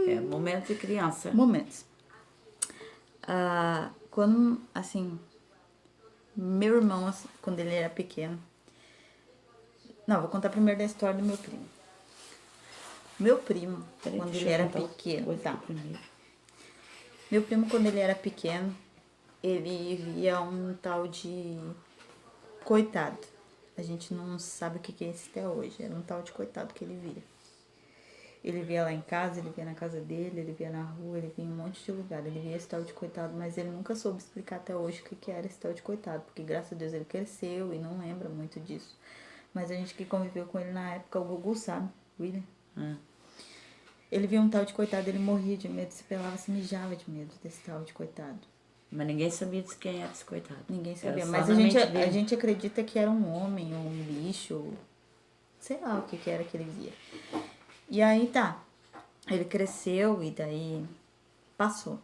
Speaker 2: É momento de criança.
Speaker 1: Momentos. Quando, assim, meu irmão, assim, quando ele era pequeno. Não, vou contar primeiro da história do meu primo. Meu primo,
Speaker 2: Peraí,
Speaker 1: quando
Speaker 2: deixa
Speaker 1: ele
Speaker 2: eu
Speaker 1: era
Speaker 2: contar
Speaker 1: pequeno.
Speaker 2: coisa
Speaker 1: Tá.
Speaker 2: primeiro.
Speaker 1: Meu primo, quando ele era pequeno, ele via um tal de coitado. A gente não sabe o que é esse até hoje. Era um tal de coitado que ele via. Ele via lá em casa, ele via na casa dele, ele via na rua, ele via em um monte de lugar. Ele via esse tal de coitado, mas ele nunca soube explicar até hoje o que era esse tal de coitado. Porque graças a Deus ele cresceu e não lembra muito disso. Mas a gente que conviveu com ele na época, o Gugu sabe, William. Ele via um tal de coitado, ele morria de medo, se pelava, se mijava de medo desse tal de coitado.
Speaker 2: Mas ninguém sabia de quem era esse coitado.
Speaker 1: Ninguém sabia,
Speaker 2: Era só
Speaker 1: mas
Speaker 2: na mente dele.
Speaker 1: a gente acredita que era um homem ou um bicho, sei lá o que era que ele via. E aí tá, ele cresceu e daí passou.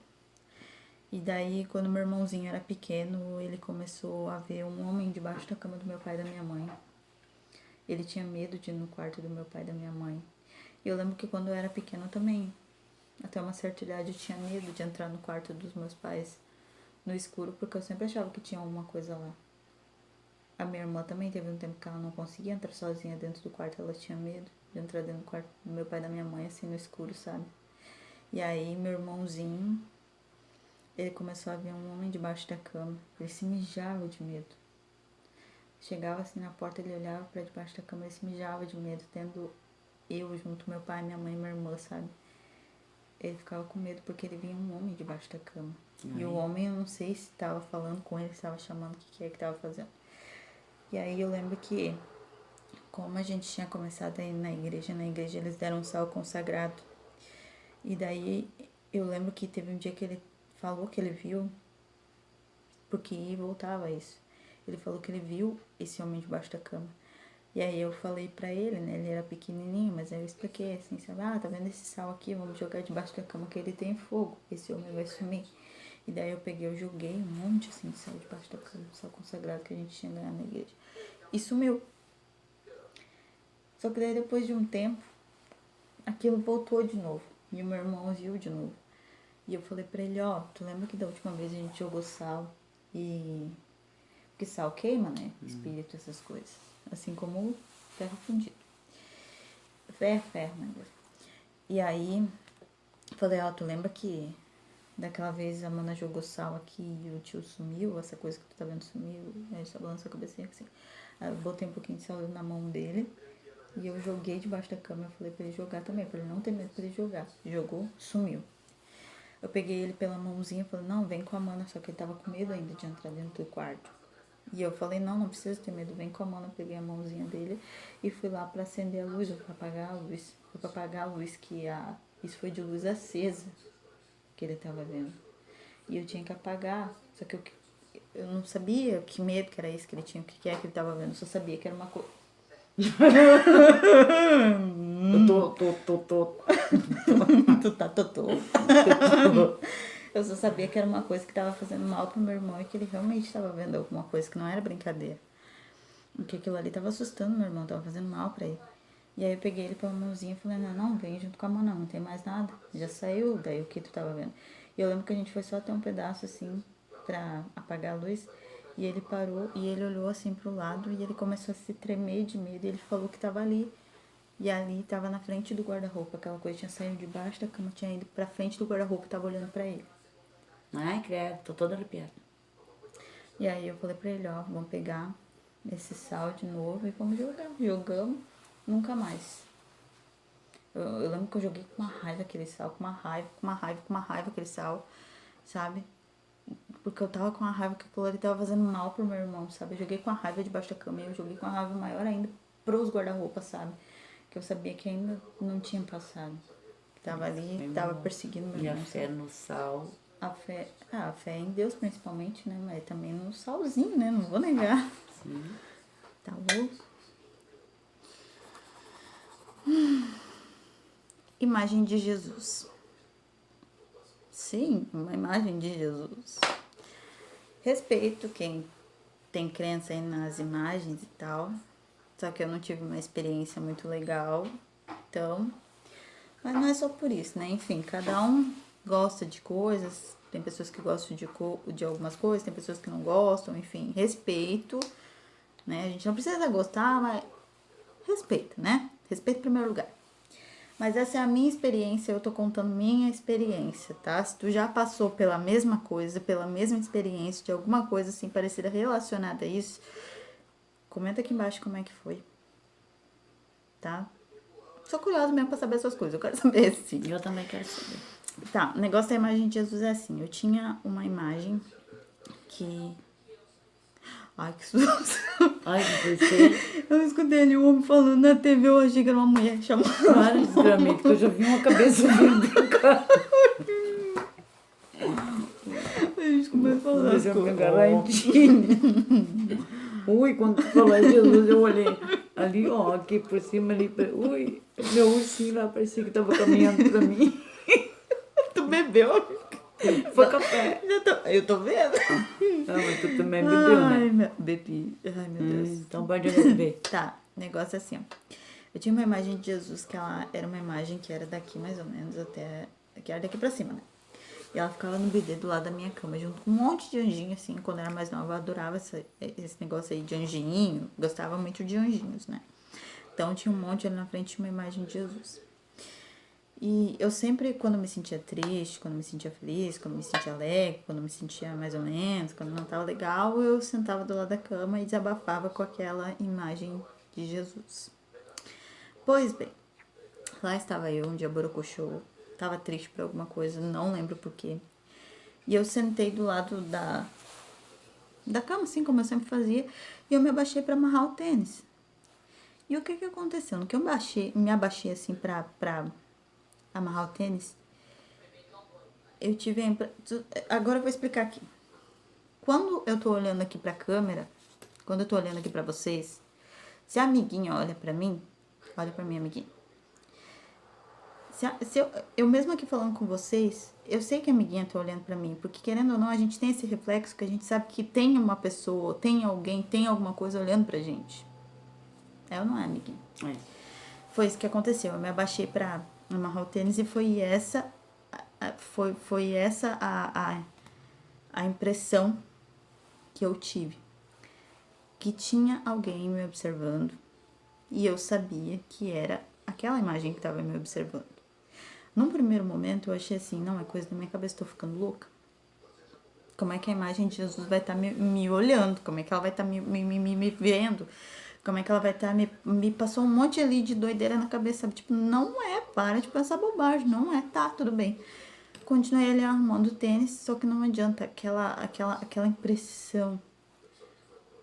Speaker 1: E daí quando meu irmãozinho era pequeno, ele começou a ver um homem debaixo da cama do meu pai e da minha mãe. Ele tinha medo de ir no quarto do meu pai e da minha mãe. E eu lembro que quando eu era pequena também, até uma certa idade, eu tinha medo de entrar no quarto dos meus pais no escuro, porque eu sempre achava que tinha alguma coisa lá. A minha irmã também teve um tempo que ela não conseguia entrar sozinha dentro do quarto, ela tinha medo de entrar dentro do quarto do meu pai e da minha mãe, assim, no escuro, sabe? E aí, meu irmãozinho, ele começou a ver um homem debaixo da cama, ele se mijava de medo. Chegava assim na porta, ele olhava pra debaixo da cama, ele se mijava de medo, tendo eu junto, meu pai, minha mãe e minha irmã, sabe? Ele ficava com medo porque ele via um homem debaixo da cama. E o homem, eu não sei se estava falando com ele, se estava chamando, o que é que estava fazendo. E aí eu lembro que, como a gente tinha começado a ir na igreja eles deram um sal consagrado. E daí eu lembro que teve um dia que ele falou que ele viu, porque ia e voltava isso. Ele falou que ele viu esse homem debaixo da cama. E aí eu falei pra ele, né, ele era pequenininho, mas aí eu expliquei assim, sabe, tá vendo esse sal aqui, vamos jogar debaixo da cama que ele tem fogo, esse homem vai sumir. E daí eu peguei, eu joguei um monte assim de sal debaixo da cama, sal consagrado que a gente tinha ganhado na igreja. E sumiu. Só que daí depois de um tempo, aquilo voltou de novo. E o meu irmão viu de novo. E eu falei pra ele, tu lembra que da última vez a gente jogou sal e... Porque sal queima, né? Espírito, essas coisas. Assim como ferro fundido. Ferro, né? E aí, falei, tu lembra que daquela vez a mana jogou sal aqui e o tio sumiu? Essa coisa que tu tá vendo sumiu? Aí ele só balançou a cabecinha assim. Aí eu botei um pouquinho de sal na mão dele e eu joguei debaixo da cama. Eu falei pra ele jogar também, pra ele não ter medo pra ele jogar. Jogou, sumiu. Eu peguei ele pela mãozinha e falei, não, vem com a mana. Só que ele tava com medo ainda de entrar dentro do quarto. E eu falei, não precisa ter medo, vem com a mão. Eu peguei a mãozinha dele e fui lá pra acender a luz, ou pra apagar a luz. Foi pra apagar a luz, isso foi de luz acesa que ele tava vendo. E eu tinha que apagar, só que eu não sabia que medo que era esse que ele tinha, o que é que ele tava vendo, eu só sabia que era uma coisa. Tô. Eu só sabia que era uma coisa que tava fazendo mal pro meu irmão e que ele realmente tava vendo alguma coisa que não era brincadeira. E que aquilo ali tava assustando meu irmão, tava fazendo mal pra ele. E aí eu peguei ele pela mãozinha e falei, não, vem junto com a mão não tem mais nada. Já saiu daí o que tu tava vendo. E eu lembro que a gente foi só até um pedaço assim, pra apagar a luz. E ele parou e ele olhou assim pro lado e ele começou a se tremer de medo. E ele falou que tava ali. E ali tava na frente do guarda-roupa. Aquela coisa tinha saído debaixo da cama, tinha ido pra frente do guarda-roupa e tava olhando pra ele.
Speaker 2: Ai, credo, tô toda arrepiada.
Speaker 1: E aí eu falei pra ele, ó, vamos pegar esse sal de novo e vamos jogar. Jogamos, nunca mais. Eu lembro que eu joguei com uma raiva aquele sal, com uma raiva aquele sal, sabe? Porque eu tava com uma raiva que aquilo ali tava fazendo mal pro meu irmão, sabe? Eu joguei com a raiva debaixo da cama e eu joguei com a raiva maior ainda pros guarda-roupas, sabe? Que eu sabia que ainda não tinha passado. Que tava ali, tava perseguindo meu
Speaker 2: E a
Speaker 1: irmão.
Speaker 2: fé no sal.
Speaker 1: A fé em Deus principalmente, né? Mas também no salzinho, né? Não vou negar.
Speaker 2: Sim.
Speaker 1: Tá louco? Imagem de Jesus. Sim, uma imagem de Jesus. Respeito quem tem crença aí nas imagens e tal. Só que eu não tive uma experiência muito legal. Então, mas não é só por isso, né? Enfim, cada um gosta de coisas. Tem pessoas que gostam de algumas coisas, tem pessoas que não gostam. Enfim, respeito, né? A gente não precisa gostar, mas respeita, né? Respeito em primeiro lugar. Mas essa é a minha experiência, eu tô contando minha experiência, tá? Se tu já passou pela mesma coisa, pela mesma experiência, de alguma coisa assim parecida relacionada a isso, comenta aqui embaixo como é que foi, tá? Sou curiosa mesmo pra saber essas coisas, eu quero saber sim.
Speaker 2: Eu também quero saber.
Speaker 1: Tá, o negócio da imagem de Jesus é assim, eu tinha uma imagem que... Ai, que susto!
Speaker 2: Ai, que você.
Speaker 1: Eu escutei ali um homem falando na TV, eu achei que era uma mulher chamando.
Speaker 2: Para, desgramento, que eu já vi uma cabeça vindo pra cá.
Speaker 1: A gente começou a falar as
Speaker 2: Deixa eu
Speaker 1: coisas.
Speaker 2: pegar Ui, quando tu falou de Jesus, eu olhei ali, ó, aqui por cima, ali. Ui, meu ursinho lá parecia que tava caminhando pra mim.
Speaker 1: Tu bebeu?
Speaker 2: Foi café.
Speaker 1: Eu tô vendo.
Speaker 2: Ah, mas tu também bebeu, né?
Speaker 1: Bebi. Ai, meu Deus.
Speaker 2: Então pode beber.
Speaker 1: Tá, negócio assim, ó. Eu tinha uma imagem de Jesus que ela era uma imagem que era daqui mais ou menos até... Que era daqui pra cima, né? E ela ficava no bidê do lado da minha cama, junto com um monte de anjinho, assim. Quando eu era mais nova, eu adorava esse negócio aí de anjinho. Gostava muito de anjinhos, né? Então tinha um monte ali na frente, tinha uma imagem de Jesus. E eu sempre, quando me sentia triste, quando me sentia feliz, quando me sentia alegre, quando me sentia mais ou menos, quando não tava legal, eu sentava do lado da cama e desabafava com aquela imagem de Jesus. Pois bem, lá estava eu, um dia borocochô, tava triste por alguma coisa, não lembro porquê. E eu sentei do lado da cama, assim como eu sempre fazia, e eu me abaixei para amarrar o tênis. E o que aconteceu? No que eu me abaixei assim pra amarrar o tênis, eu tive agora eu vou explicar aqui. Quando eu tô olhando aqui pra câmera, quando eu tô olhando aqui pra vocês, se a amiguinha olha pra mim, olha pra mim, amiguinha. Se eu mesmo aqui falando com vocês, eu sei que a amiguinha tá olhando pra mim, porque querendo ou não, a gente tem esse reflexo que a gente sabe que tem uma pessoa, tem alguém, tem alguma coisa olhando pra gente. É ou não é, amiguinha?
Speaker 2: É.
Speaker 1: Foi isso que aconteceu. Eu me abaixei pra amarrar o tênis e foi essa a impressão que eu tive. Que tinha alguém me observando e eu sabia que era aquela imagem que estava me observando. Num primeiro momento eu achei assim, não, é coisa da minha cabeça, tô ficando louca. Como é que a imagem de Jesus vai estar me olhando? Como é que ela vai estar me vendo? Como é que ela vai estar... Me passou um monte ali de doideira na cabeça, sabe? Tipo, não é, para de pensar bobagem, não é, tá, tudo bem. Continuei ali arrumando o tênis, só que não adianta, aquela impressão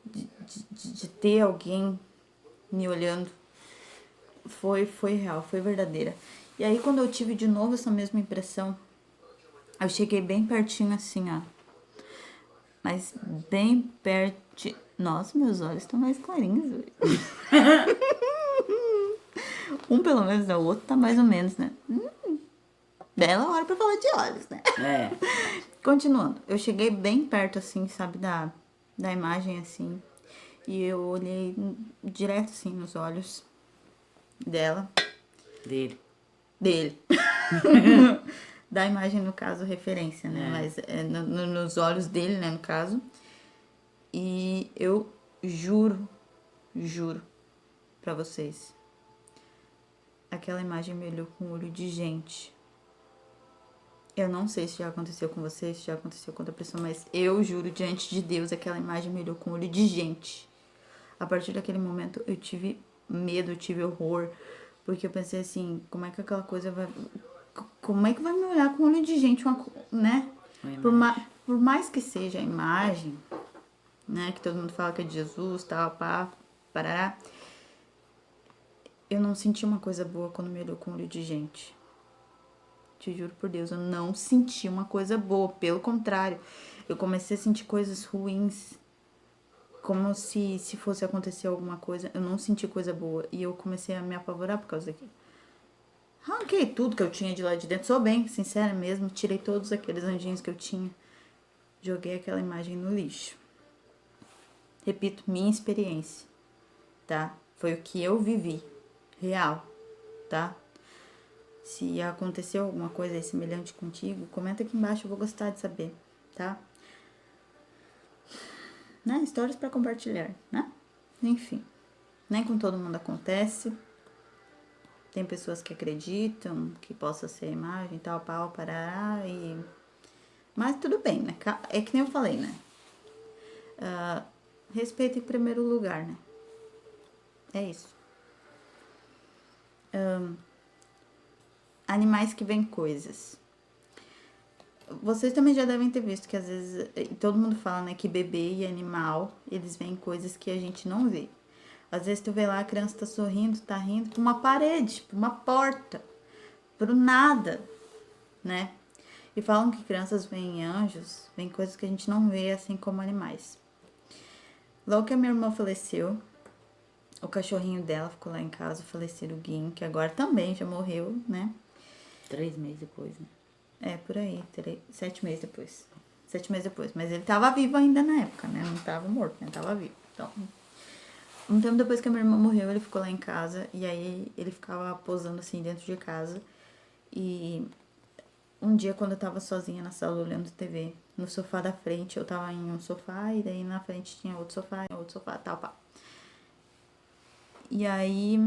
Speaker 1: de ter alguém me olhando foi real, foi verdadeira. E aí quando eu tive de novo essa mesma impressão, eu cheguei bem pertinho assim, ó. Mas bem perto. Nossa, meus olhos estão mais clarinhos hoje. Um pelo menos, né? O outro tá mais ou menos, né? Bela hora pra falar de olhos, né?
Speaker 2: É.
Speaker 1: Continuando. Eu cheguei bem perto, assim, sabe? Da imagem, assim. E eu olhei direto, assim, nos olhos dela.
Speaker 2: Dele.
Speaker 1: Da imagem, no caso, referência, né?
Speaker 2: É.
Speaker 1: Mas nos olhos dele, né? No caso. E eu juro pra vocês, aquela imagem me olhou com olho de gente. Eu não sei se já aconteceu com vocês, se já aconteceu com outra pessoa, mas eu juro diante de Deus, aquela imagem me olhou com olho de gente. A partir daquele momento eu tive medo, eu tive horror, porque eu pensei assim, como é que aquela coisa vai... Como é que vai me olhar com olho de gente, né? Por mais que seja a imagem, né, que todo mundo fala que é de Jesus, tal, pá, parará, eu não senti uma coisa boa quando me olhou com olho de gente. Te juro por Deus, eu não senti uma coisa boa, pelo contrário, eu comecei a sentir coisas ruins, como se fosse acontecer alguma coisa, eu não senti coisa boa, e eu comecei a me apavorar por causa daquilo. Arranquei tudo que eu tinha de lá de dentro, sou bem sincera mesmo, tirei todos aqueles anjinhos que eu tinha, joguei aquela imagem no lixo. Repito, minha experiência, tá? Foi o que eu vivi, real, tá? Se aconteceu alguma coisa aí semelhante contigo, comenta aqui embaixo, eu vou gostar de saber, tá? Né? Histórias pra compartilhar, né? Enfim, nem com todo mundo acontece. Tem pessoas que acreditam que possa ser imagem, tal, pau, parará, e... Mas tudo bem, né? É que nem eu falei, né? Respeito em primeiro lugar, né? É isso. Animais que veem coisas. Vocês também já devem ter visto que às vezes, todo mundo fala, né, que bebê e animal, eles veem coisas que a gente não vê. Às vezes tu vê lá, a criança tá sorrindo, tá rindo pra uma parede, pra uma porta, pro nada, né? E falam que crianças veem anjos, veem coisas que a gente não vê, assim como animais. Logo que a minha irmã faleceu, o cachorrinho dela ficou lá em casa, o falecido Guinho, que agora também já morreu, né?
Speaker 2: 3 meses depois, né?
Speaker 1: É, por aí, 7 meses depois. 7 meses depois. Mas ele tava vivo ainda na época, né? Não tava morto, né? Tava vivo. Então, um tempo depois que a minha irmã morreu, ele ficou lá em casa. E aí, ele ficava posando assim dentro de casa. E um dia, quando eu tava sozinha na sala olhando TV, no sofá da frente, eu tava em um sofá. E daí, na frente tinha outro sofá, tal, pá. E aí...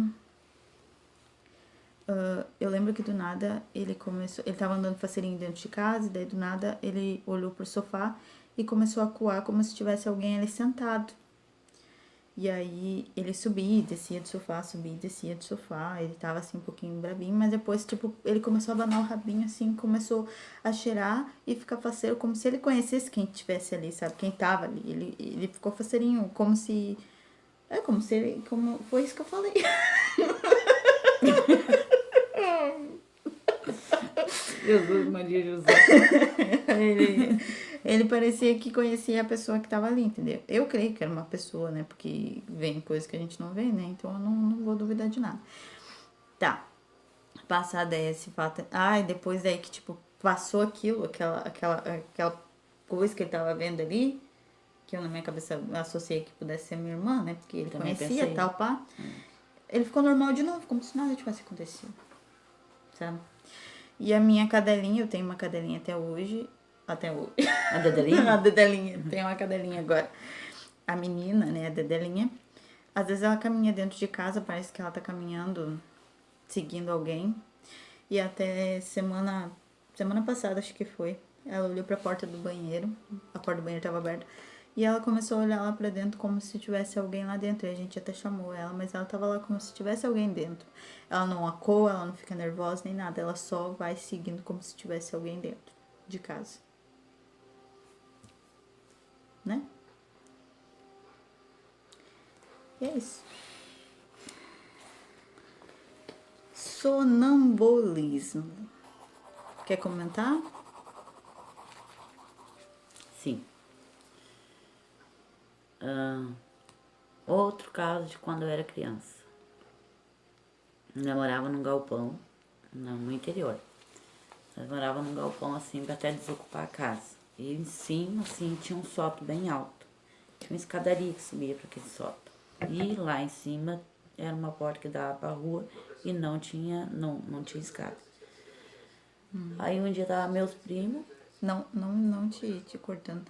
Speaker 1: eu lembro que do nada ele tava andando faceirinho dentro de casa, e daí do nada ele olhou pro sofá e começou a coar como se tivesse alguém ali sentado. E aí ele subia e descia do sofá, subia e descia do sofá, ele tava assim um pouquinho brabinho, mas depois, tipo, ele começou a abanar o rabinho assim, começou a cheirar e ficar faceiro, como se ele conhecesse quem estivesse ali, sabe? Quem tava ali. Ele ficou faceirinho, como se... como se ele... Foi isso que eu falei.
Speaker 2: Jesus, Maria José.
Speaker 1: Ele parecia que conhecia a pessoa que tava ali, entendeu? Eu creio que era uma pessoa, né? Porque vem coisas que a gente não vê, né? Então eu não vou duvidar de nada. Tá. Passada esse fato. Ai, depois daí que, tipo, passou aquela coisa que ele tava vendo ali, que eu na minha cabeça associei que pudesse ser minha irmã, né? Porque ele
Speaker 2: Também
Speaker 1: conhecia,
Speaker 2: pensei.
Speaker 1: tal, pá. Ele ficou normal de novo, como se nada tivesse acontecido. Sabe? E a minha cadelinha, eu tenho uma cadelinha até hoje. Até hoje.
Speaker 2: A Dedelinha?
Speaker 1: A Dedelinha, tem uma cadelinha agora. A menina, né, a Dedelinha. Às vezes ela caminha dentro de casa, parece que ela tá caminhando, seguindo alguém. E até semana passada, acho que foi, ela olhou pra porta do banheiro, a porta do banheiro tava aberta, e ela começou a olhar lá pra dentro como se tivesse alguém lá dentro. E a gente até chamou ela, mas ela tava lá como se tivesse alguém dentro. Ela não acoa, ela não fica nervosa nem nada, ela só vai seguindo como se tivesse alguém dentro de casa. Né? E é isso. Sonambulismo. Quer comentar?
Speaker 2: Sim. Outro caso de quando eu era criança. Eu morava num galpão, no interior. Eu morava num galpão assim, pra até desocupar a casa. E em cima, assim, tinha um sótão bem alto. Tinha uma escadaria que subia para aquele sótão. E lá em cima era uma porta que dava pra rua e não tinha escada. Aí um dia tava meus primos.
Speaker 1: Não te cortando.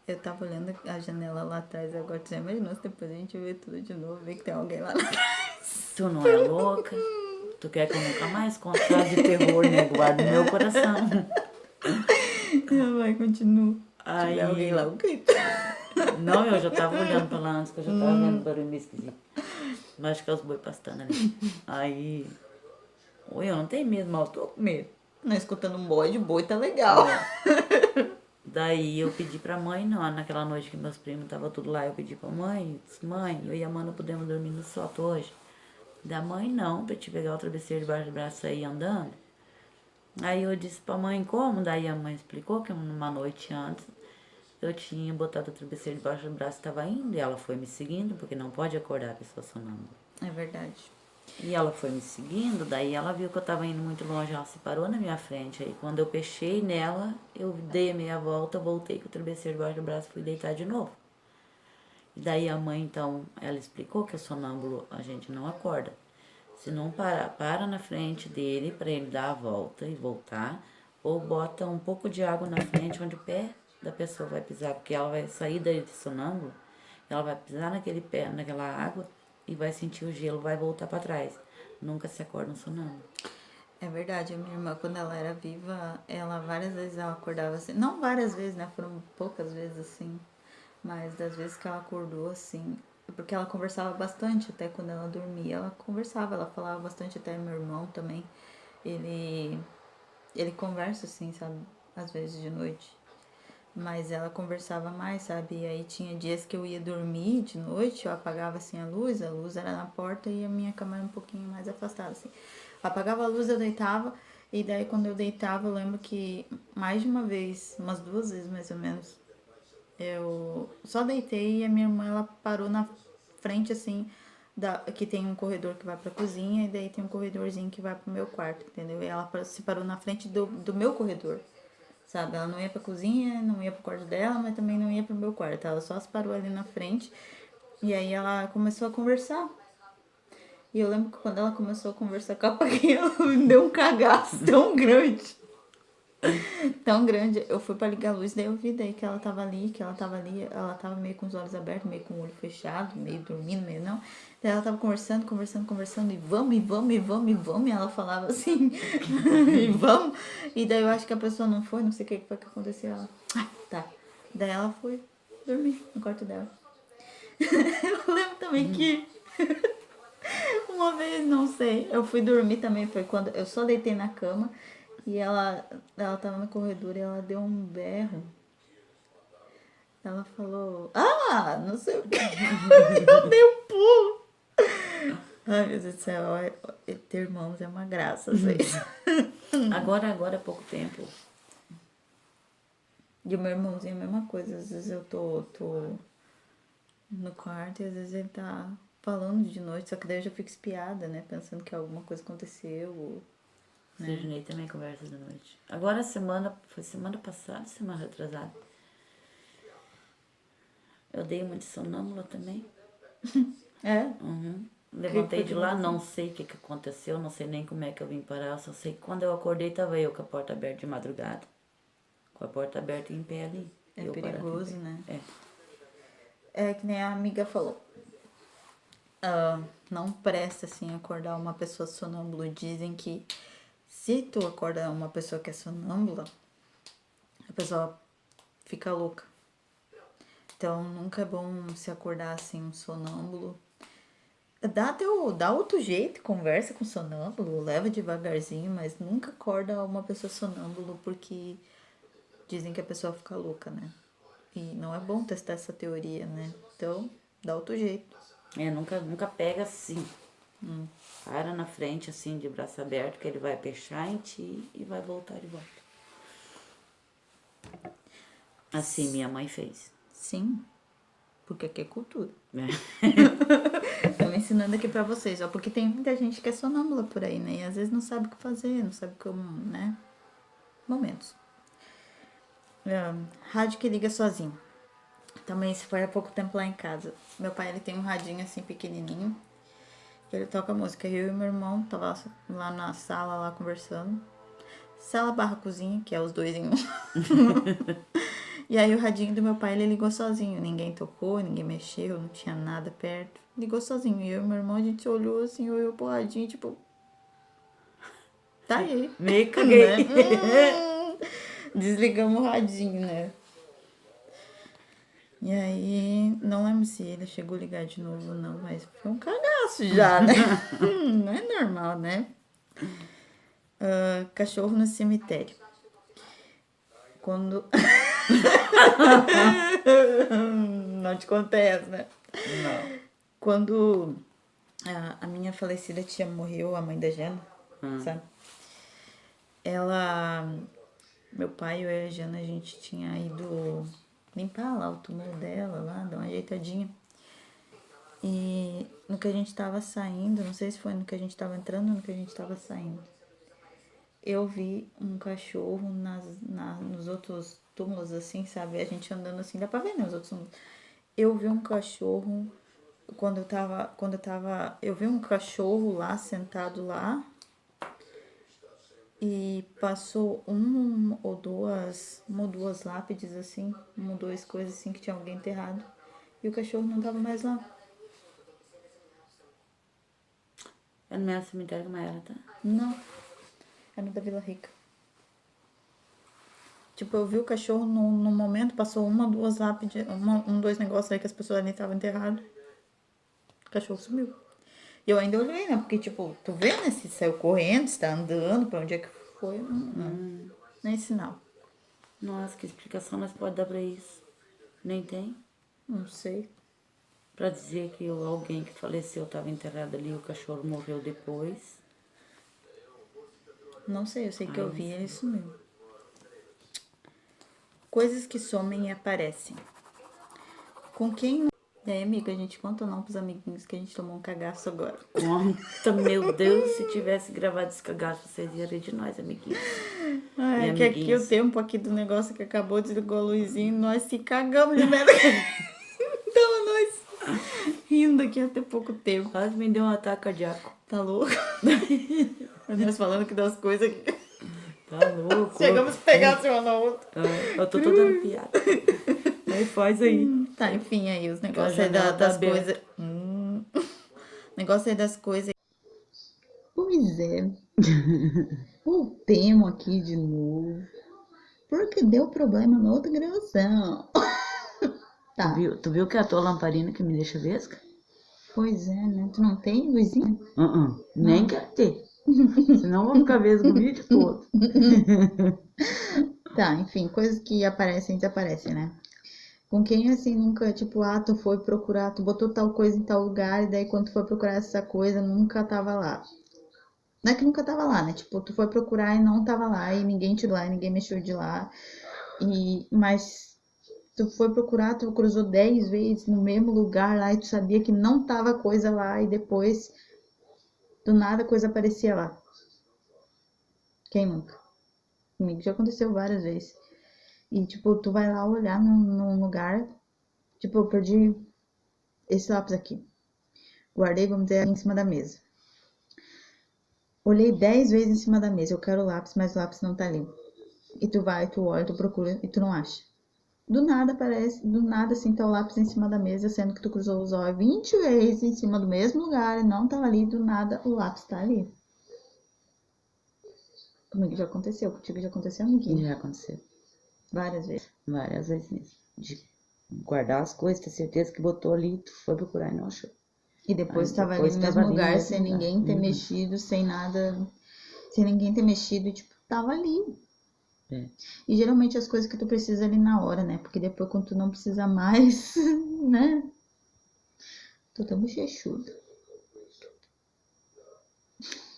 Speaker 1: Eu tava olhando a janela lá atrás, agora tu já imaginou se depois a gente vê tudo de novo, vê que tem alguém lá atrás.
Speaker 2: Tu não é louca? Tu quer que eu nunca mais conte caso de terror, né? Guarda no meu coração.
Speaker 1: Vai, continua. Se
Speaker 2: Aí...
Speaker 1: tiver alguém lá, eu grito.
Speaker 2: Não, eu já tava olhando pra lá antes, que eu já tava vendo barulho meio esquisito. Mas acho que é os boi pastando ali. Aí... Oi, eu não tenho medo, mas eu tô com medo.
Speaker 1: Não, escutando um boi tá legal.
Speaker 2: Daí eu pedi pra mãe, não, naquela noite que meus primos estavam tudo lá, eu pedi pra mãe, disse, mãe, eu e a Amanda podemos dormir no sótão hoje. Da mãe não, pra te pegar o travesseiro debaixo do braço e sair andando. Aí eu disse pra mãe como, daí a mãe explicou que numa noite antes eu tinha botado o travesseiro debaixo do braço e tava indo, e ela foi me seguindo, porque não pode acordar a pessoa sonâmbula.
Speaker 1: É verdade.
Speaker 2: E ela foi me seguindo, daí ela viu que eu tava indo muito longe, ela se parou na minha frente. Aí quando eu pechei nela, eu dei a meia volta, voltei com o travesseiro debaixo do braço e fui deitar de novo. E daí a mãe, então, ela explicou que o sonâmbulo a gente não acorda. Se não para na frente dele para ele dar a volta e voltar, ou bota um pouco de água na frente onde o pé da pessoa vai pisar, porque ela vai sair daí de sonâmbulo, ela vai pisar naquele pé, naquela água e vai sentir o gelo, vai voltar para trás. Nunca se acorda um sonâmbulo.
Speaker 1: É verdade, a minha irmã, quando ela era viva, ela várias vezes ela acordava assim. Não várias vezes, né? Foram poucas vezes assim. Mas das vezes que ela acordou assim. Porque ela conversava bastante até quando ela dormia. Ela conversava, ela falava bastante, até meu irmão também. Ele conversa assim, sabe? Às vezes de noite. Mas ela conversava mais, sabe? E aí tinha dias que eu ia dormir de noite, eu apagava assim a luz era na porta e a minha cama era um pouquinho mais afastada, assim. Eu apagava a luz, eu deitava, e daí quando eu deitava, eu lembro que mais de uma vez, umas 2 vezes mais ou menos, eu só deitei e a minha irmã, ela parou na frente, assim, que tem um corredor que vai pra cozinha, e daí tem um corredorzinho que vai pro meu quarto, entendeu? E ela se parou na frente do meu corredor. Sabe, ela não ia pra cozinha, não ia pro quarto dela, mas também não ia pro meu quarto. Ela só se parou ali na frente. E aí ela começou a conversar. E eu lembro que quando ela começou a conversar com a Paquinha, ela me deu um cagaço tão grande. Tão grande. Eu fui pra ligar a luz, daí eu vi daí que ela tava ali, ela tava meio com os olhos abertos, meio com o olho fechado, meio dormindo, meio não. Daí ela tava conversando, e vamos, e vamos, e vamos, e vamos. E ela falava assim, e vamos. E daí eu acho que a pessoa não foi, não sei o que foi que aconteceu. Ela, tá. Daí ela foi dormir no quarto dela. Eu lembro também que uma vez, não sei, eu fui dormir também, foi quando eu só deitei na cama. E ela tava no corredor e ela deu um berro. Ela falou, não sei o que. Eu dei um pulo. Ai, meu Deus do céu, ter irmãos é uma graça, às vezes.
Speaker 2: Agora é pouco tempo.
Speaker 1: E o meu irmãozinho é a mesma coisa. Às vezes eu tô no quarto e às vezes ele tá falando de noite, só que daí eu já fico espiada, né? Pensando que alguma coisa aconteceu.
Speaker 2: Sidney também conversa de noite. Agora foi semana passada, semana atrasada. Eu dei uma de sonâmbula também.
Speaker 1: É?
Speaker 2: Uhum. Levantei de lá, não sei o que aconteceu, não sei nem como é que eu vim parar, só sei que quando eu acordei tava eu com a porta aberta de madrugada. Com a porta aberta e em pé ali.
Speaker 1: É perigoso, né?
Speaker 2: É.
Speaker 1: É que nem a amiga falou. Não presta assim acordar uma pessoa sonâmbula. Dizem que se tu acordar uma pessoa que é sonâmbula, a pessoa fica louca. Então nunca é bom se acordar assim um sonâmbulo. Dá outro jeito, conversa com o sonâmbulo, leva devagarzinho, mas nunca acorda uma pessoa sonâmbulo porque dizem que a pessoa fica louca, né? E não é bom testar essa teoria, né? Então, dá outro jeito.
Speaker 2: Nunca pega assim. Para na frente assim, de braço aberto, que ele vai fechar em ti e vai voltar de volta. Assim minha mãe fez.
Speaker 1: Sim, porque aqui é cultura.
Speaker 2: É.
Speaker 1: Tô me ensinando aqui pra vocês, ó, porque tem muita gente que é sonâmbula por aí, né? E às vezes não sabe o que fazer, não sabe como, né? Momentos. Rádio que liga sozinho. Também isso foi há pouco tempo lá em casa. Meu pai, ele tem um radinho assim pequenininho, que ele toca música. Eu e meu irmão tava lá na sala, lá conversando. Sala barra cozinha, que é os dois em um. E aí o radinho do meu pai, ele ligou sozinho. Ninguém tocou, ninguém mexeu, não tinha nada perto. Ligou sozinho. E eu e meu irmão, a gente olhou assim, olhou pro radinho, tipo... Tá aí.
Speaker 2: Me caguei.
Speaker 1: Né? Desligamos o radinho, né? E aí, não lembro se ele chegou a ligar de novo ou não, mas foi um cagaço já, né? Não é normal, né? Cachorro no cemitério. Quando... Não te acontece, né?
Speaker 2: Não.
Speaker 1: Quando a minha falecida tia morreu, a mãe da Jana, sabe? Ela... Meu pai, eu e a Jana, a gente tinha ido limpar lá o túmulo dela, lá, dar uma ajeitadinha. E no que a gente tava saindo, não sei se foi no que a gente tava entrando ou no que a gente tava saindo, eu vi um cachorro nos outros túmulos, assim, sabe? A gente andando assim, dá pra ver, né? Os outros túmulos. Eu vi um cachorro, eu vi um cachorro lá, sentado lá, e passou uma ou duas lápides, assim, uma ou duas coisas assim que tinha alguém enterrado. E o cachorro não tava mais lá.
Speaker 2: É no mesmo cemitério que a Maera, tá?
Speaker 1: Não. É no da Vila Rica. Tipo, eu vi o cachorro no momento, passou uma, duas lápides, dois negócios aí que as pessoas ali estavam enterradas. O cachorro sumiu. E eu ainda olhei, né? Porque, tipo, tu vê, né? Se saiu correndo, se tá andando, pra onde é que foi. Nem sinal.
Speaker 2: Nossa, que explicação nós podemos dar pra isso? Nem tem.
Speaker 1: Não sei.
Speaker 2: Pra dizer que alguém que faleceu estava enterrado ali e o cachorro morreu depois.
Speaker 1: Não sei, eu sei que eu vi e ele sumiu. Coisas que somem e aparecem. Com quem... E aí, amiga, a gente conta ou não pros amiguinhos que a gente tomou um cagaço agora?
Speaker 2: Conta, meu Deus, se tivesse gravado esse cagaço, vocês iam rir de nós, amiguinhos.
Speaker 1: Ai,
Speaker 2: E
Speaker 1: que aqui
Speaker 2: amiguinhos.
Speaker 1: o tempo aqui do negócio que acabou, desligou a luzinha e nós se cagamos de medo. Então nós rindo aqui até pouco tempo.
Speaker 2: Quase me deu um ataque cardíaco.
Speaker 1: Tá louco? Nós falando que das coisas aqui.
Speaker 2: Tá louco.
Speaker 1: Chegamos a pegar assim uma na outra.
Speaker 2: Eu tô toda dando piada. Aí faz aí.
Speaker 1: Tá, enfim, aí os negócios
Speaker 2: A
Speaker 1: aí
Speaker 2: janela tá
Speaker 1: das
Speaker 2: aberta.
Speaker 1: coisas. Negócio aí das coisas. Pois é. Voltemos aqui de novo. Porque deu problema na outra gravação. Tá.
Speaker 2: Tu viu que é a tua lamparina que me deixa vesga?
Speaker 1: Pois é, né? Tu não tem luzinha?
Speaker 2: Nem quero ter. Senão eu vou ficar vesga o vídeo todo.
Speaker 1: Tá, enfim, coisas que aparecem e desaparecem, né? Com quem assim nunca, tipo, tu foi procurar, tu botou tal coisa em tal lugar, e daí quando tu foi procurar essa coisa, nunca tava lá. Não é que nunca tava lá, né? Tipo, tu foi procurar e não tava lá, e ninguém tirou lá, e ninguém mexeu de lá. Mas tu foi procurar, tu cruzou 10 vezes no mesmo lugar lá, e tu sabia que não tava coisa lá, e depois, do nada, a coisa aparecia lá. Quem nunca? Comigo já aconteceu várias vezes. E, tipo, tu vai lá olhar num lugar, tipo, eu perdi esse lápis aqui. Guardei, vamos dizer, em cima da mesa. Olhei 10 vezes em cima da mesa, eu quero o lápis, mas o lápis não tá ali. E tu vai, tu olha, tu procura e tu não acha. Do nada aparece, do nada assim, tá o lápis em cima da mesa, sendo que tu cruzou os olhos 20 vezes em cima do mesmo lugar e não tava ali, do nada o lápis tá ali. Comigo já aconteceu, contigo já aconteceu, amiguinho?
Speaker 2: Já aconteceu.
Speaker 1: Várias vezes.
Speaker 2: Várias vezes mesmo. De guardar as coisas, ter certeza que botou ali, tu foi procurar e não achou.
Speaker 1: E depois
Speaker 2: Aí
Speaker 1: tava
Speaker 2: depois
Speaker 1: ali no
Speaker 2: tava
Speaker 1: mesmo
Speaker 2: ali no
Speaker 1: lugar,
Speaker 2: mesmo
Speaker 1: sem
Speaker 2: lugar.
Speaker 1: ninguém ter mexido, sem nada, sem ninguém ter mexido, e tipo, tava ali.
Speaker 2: É.
Speaker 1: E geralmente as coisas que tu precisa ali na hora, né? Porque depois quando tu não precisa mais, né? Tu tá bochechudo.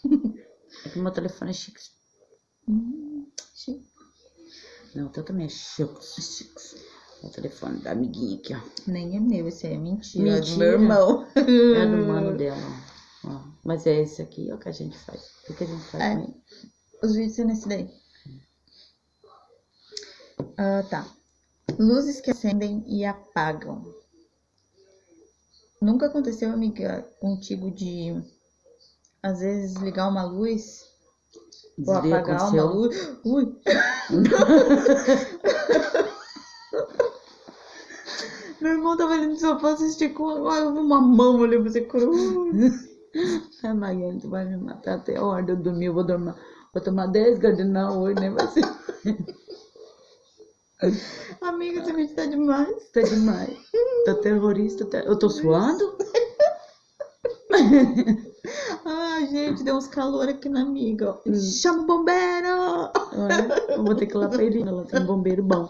Speaker 2: É que o meu telefone é chique.
Speaker 1: Chique.
Speaker 2: Não, o teu também é chique. O telefone da amiguinha aqui, ó.
Speaker 1: Nem é meu, esse aí é mentira. É do
Speaker 2: Mentira.
Speaker 1: meu irmão.
Speaker 2: É do mano dela, ó. Mas é esse aqui, ó, que a gente faz. O que a gente faz com ele?
Speaker 1: Os vídeos são nesse daí. Tá. Luzes que acendem e apagam. Nunca aconteceu, amiga, contigo de às vezes ligar uma luz ou apagar uma luz? Ui! Meu irmão tava ali no sofá assistindo com uma mão olhando pra você cruz.
Speaker 2: Ai, Mariane, tu vai me matar até a hora de eu dormir. Eu vou tomar 10 Gardinal hoje, né? Vai ser.
Speaker 1: Amiga, esse vídeo tá demais.
Speaker 2: Tá demais. Tá terrorista. Eu tô suando?
Speaker 1: Ai, gente, deu uns calor aqui na amiga. Ó. Chama o bombeiro!
Speaker 2: Eu vou ter que ir lá pra Irina, ela tem um bombeiro bom.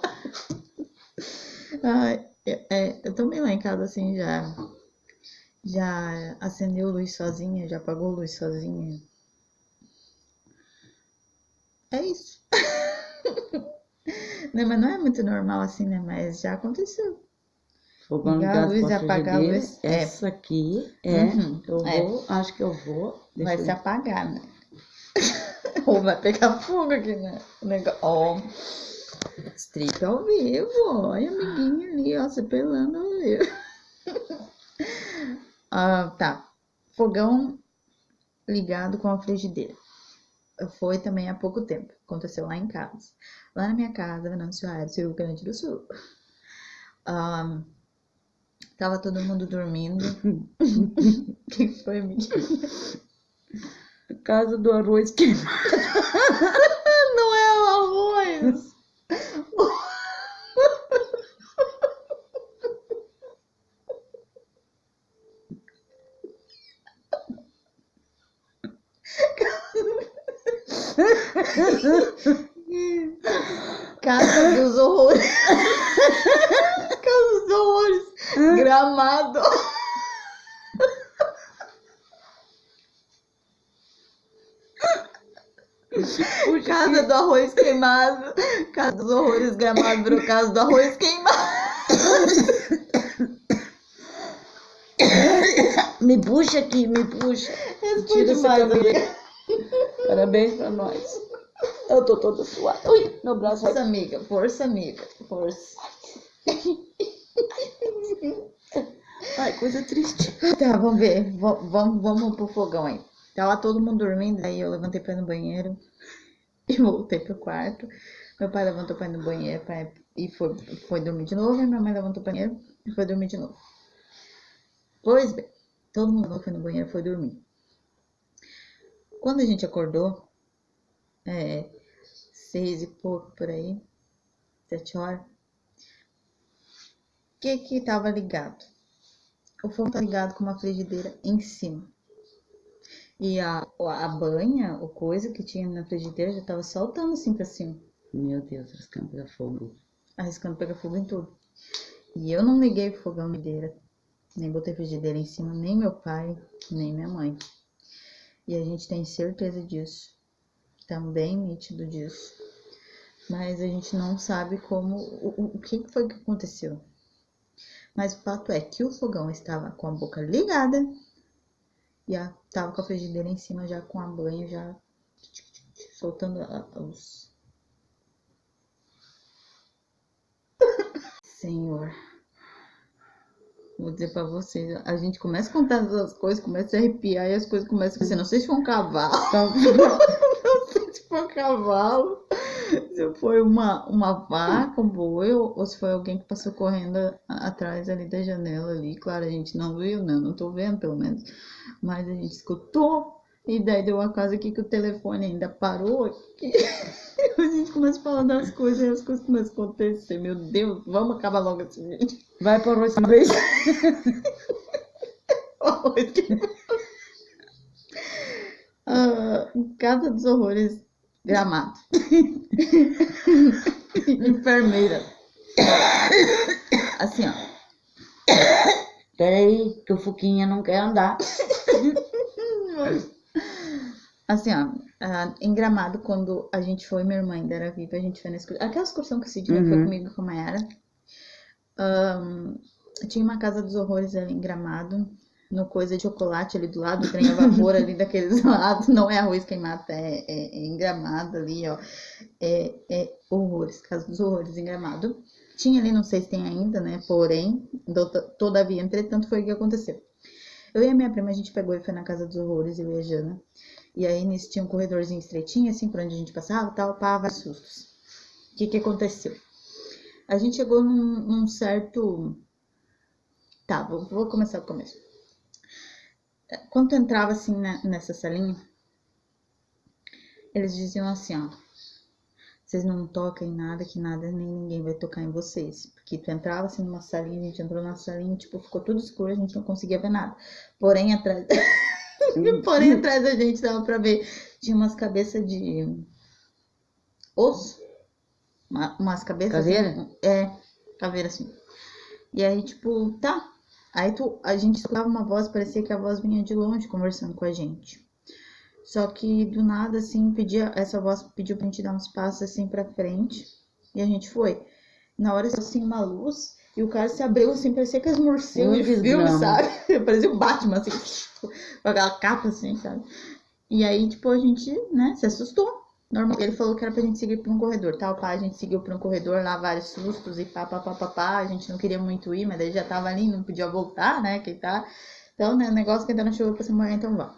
Speaker 1: Ai, eu também lá em casa, assim, já acendeu luz sozinha, já apagou luz sozinha. É isso. Né, mas não é muito normal assim, né? Mas já aconteceu.
Speaker 2: Fogão
Speaker 1: Ligar a
Speaker 2: ligado
Speaker 1: luz
Speaker 2: com
Speaker 1: e
Speaker 2: a
Speaker 1: apagar a
Speaker 2: frigideira.
Speaker 1: luz.
Speaker 2: Essa aqui é. Acho que eu vou.
Speaker 1: Vai se apagar, né? Ou vai pegar fogo aqui, né? O negócio. Ó, strip ao vivo. Olha a amiguinha ali, ó, se pelando ao vivo. Tá. Fogão ligado com a frigideira. Foi também há pouco tempo. Aconteceu lá em casa. Lá na minha casa, Venâncio Aires, Rio Grande do Sul. Tava todo mundo dormindo. O que foi, amiga?
Speaker 2: Casa do arroz queimado.
Speaker 1: Não é o arroz! Casa dos horrores. Casa dos horrores. Gramado. Casa do arroz queimado. Casa dos horrores Gramado virou casa do arroz queimado.
Speaker 2: Me puxa aqui, me puxa.
Speaker 1: Tira essa cadeira.
Speaker 2: Parabéns pra nós. Eu tô toda suada. Ui, meu braço vai.
Speaker 1: Força, amiga. Força, amiga. Força.
Speaker 2: Ai, coisa triste.
Speaker 1: Tá, vamos ver. Vamos pro fogão aí. Tava todo mundo dormindo, aí eu levantei pra ir no banheiro e voltei pro quarto. Meu pai levantou pra ir no banheiro e foi dormir de novo. E minha mãe levantou pra ir no banheiro e foi dormir de novo. Pois bem, todo mundo foi no banheiro e foi dormir. Quando a gente acordou, 6 e pouco por aí, 7 horas, o que tava ligado? O fogo tá ligado com uma frigideira em cima. E a banha, o coisa que tinha na frigideira já tava saltando assim pra cima.
Speaker 2: Meu Deus, arriscando pegar fogo.
Speaker 1: Arriscando pegar fogo em tudo. E eu não liguei o fogão na frigideira, nem botei frigideira em cima, nem meu pai, nem minha mãe. E a gente tem certeza disso. Tá bem nítido disso. Mas a gente não sabe como, o que foi que aconteceu. Mas o fato é que o fogão estava com a boca ligada e estava com a frigideira em cima já com a banha já soltando os... Senhor, vou dizer pra vocês, a gente começa a contar as coisas, começa a arrepiar e as coisas começam a acontecer. Não sei se foi um cavalo, não sei se foi um cavalo, se foi uma vaca, um boi, ou se foi alguém que passou correndo atrás ali da janela ali. Claro, a gente não viu, né? Não tô vendo, pelo menos. Mas a gente escutou. E daí deu uma casa aqui que o telefone ainda parou aqui. A gente começa a falar das coisas e as coisas começam a acontecer. Meu Deus, vamos acabar logo esse vídeo.
Speaker 2: Vai por hoje uma vez.
Speaker 1: Casa dos Horrores, Gramado. Enfermeira. Assim, ó.
Speaker 2: Peraí, que o Fuquinha não quer andar.
Speaker 1: Assim, ó, em Gramado, quando a gente foi, minha irmã ainda era viva, a gente foi na excursão. Aquela excursão que o Sidney foi comigo com a Mayara. Tinha uma casa dos horrores ali em Gramado, no coisa de chocolate ali do lado, trem a vapor ali daqueles lados. Não é arroz queimado, é em Gramado ali, ó. Horrores, casa dos horrores em Gramado. Tinha ali, não sei se tem ainda, né? Porém, todavia, entretanto, foi o que aconteceu. Eu e a minha prima, a gente pegou e foi na casa dos horrores, eu e a Jana. E aí, nisso tinha um corredorzinho estreitinho, assim, por onde a gente passava, tal, pá, vários sustos. O que aconteceu? A gente chegou num certo Tá, vou começar do começo. Quando tu entrava assim nessa salinha, eles diziam assim, ó, vocês não tocam em nada, que nada nem ninguém vai tocar em vocês. Porque tu entrava assim numa salinha, a gente entrou na salinha, tipo, ficou tudo escuro, a gente não conseguia ver nada. Porém, atrás, porém, atrás da gente dava pra ver, tinha umas cabeças de osso, umas cabeças
Speaker 2: Caveira?
Speaker 1: assim, caveira assim. E aí, tipo, tá. Aí a gente escutava uma voz, parecia que a voz vinha de longe conversando com a gente. Só que do nada, assim, essa voz pediu pra gente dar uns passos assim pra frente. E a gente foi. Na hora, assim, uma luz. E o cara se abriu, assim, parecia que as morcegos de filme,
Speaker 2: Desgrama.
Speaker 1: sabe? Parecia o Batman, assim, com aquela capa, assim, sabe? E aí, tipo, a gente, né, se assustou. Normal. Ele falou que era pra gente seguir por um corredor, tal, pá. A gente seguiu por um corredor, lá vários sustos e pá, pá, pá, pá, pá. A gente não queria muito ir, mas daí já tava ali, não podia voltar, né, que tá. Então, né, o negócio que ainda não chegou pra se morrer, então vamos.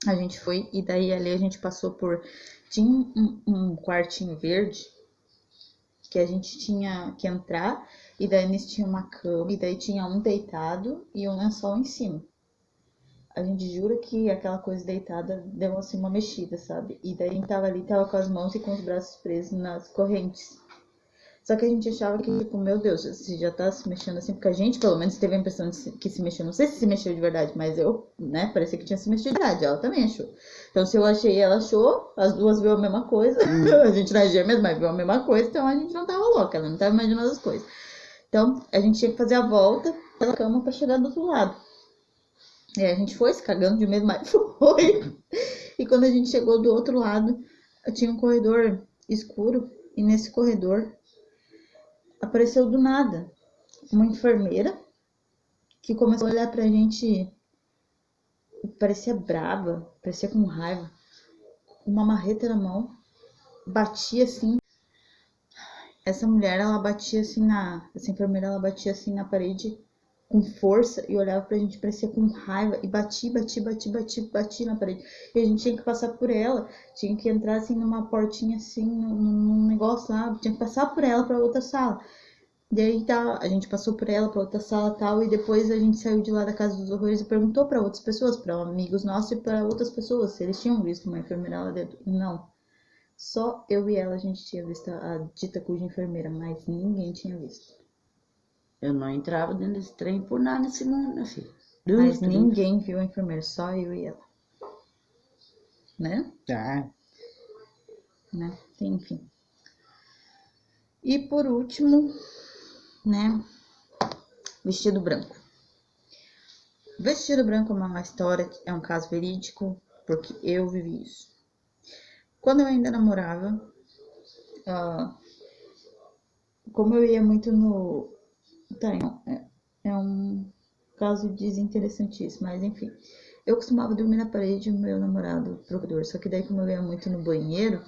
Speaker 1: A gente foi e daí ali a gente passou por... Tinha um quartinho verde que a gente tinha que entrar e daí nisso tinha uma cama e daí tinha um deitado e um lençol em cima. A gente jura que aquela coisa deitada deu assim uma mexida, sabe? E daí a gente tava ali, tava com as mãos e com os braços presos nas correntes. Só que a gente achava que, tipo, meu Deus, se já tá se mexendo assim, porque a gente, pelo menos, teve a impressão que se mexeu. Não sei se mexeu de verdade, mas eu, né, parecia que tinha se mexido de verdade. Ela também achou. Então, se eu achei e ela achou, as duas viu a mesma coisa. A gente não é gêmeas, mas viu a mesma coisa, então a gente não tava louca, ela não tava imaginando as coisas. Então, a gente tinha que fazer a volta pela cama pra chegar do outro lado. E aí a gente foi se cagando de medo, mas foi. E quando a gente chegou do outro lado, tinha um corredor escuro, e nesse corredor apareceu do nada uma enfermeira que começou a olhar pra gente e parecia brava, parecia com raiva, com uma marreta na mão, batia assim. Essa mulher, ela batia assim essa enfermeira, ela batia assim na parede com força e olhava pra gente, parecia com raiva e batia na parede. E a gente tinha que passar por ela, tinha que entrar assim numa portinha assim, num negócio lá, tinha que passar por ela pra outra sala. E aí tá, a gente passou por ela pra outra sala e tal, e depois a gente saiu de lá da Casa dos Horrores e perguntou pra outras pessoas, pra amigos nossos e pra outras pessoas, se eles tinham visto uma enfermeira lá dentro. Não. Só eu e ela a gente tinha visto a dita cuja enfermeira, mas ninguém tinha visto.
Speaker 2: Eu não entrava dentro desse trem por nada nesse mundo, minha filha.
Speaker 1: Mas ninguém viu a enfermeira, só eu e ela. Né?
Speaker 2: Tá.
Speaker 1: Né? Enfim. E por último, né? Vestido branco. Vestido branco é uma história, é um caso verídico, porque eu vivi isso. Quando eu ainda namorava, como eu ia muito no... Tá, é um caso desinteressantíssimo, mas enfim. Eu costumava dormir na parede do meu namorado, procurador, só que daí como eu ia muito no banheiro,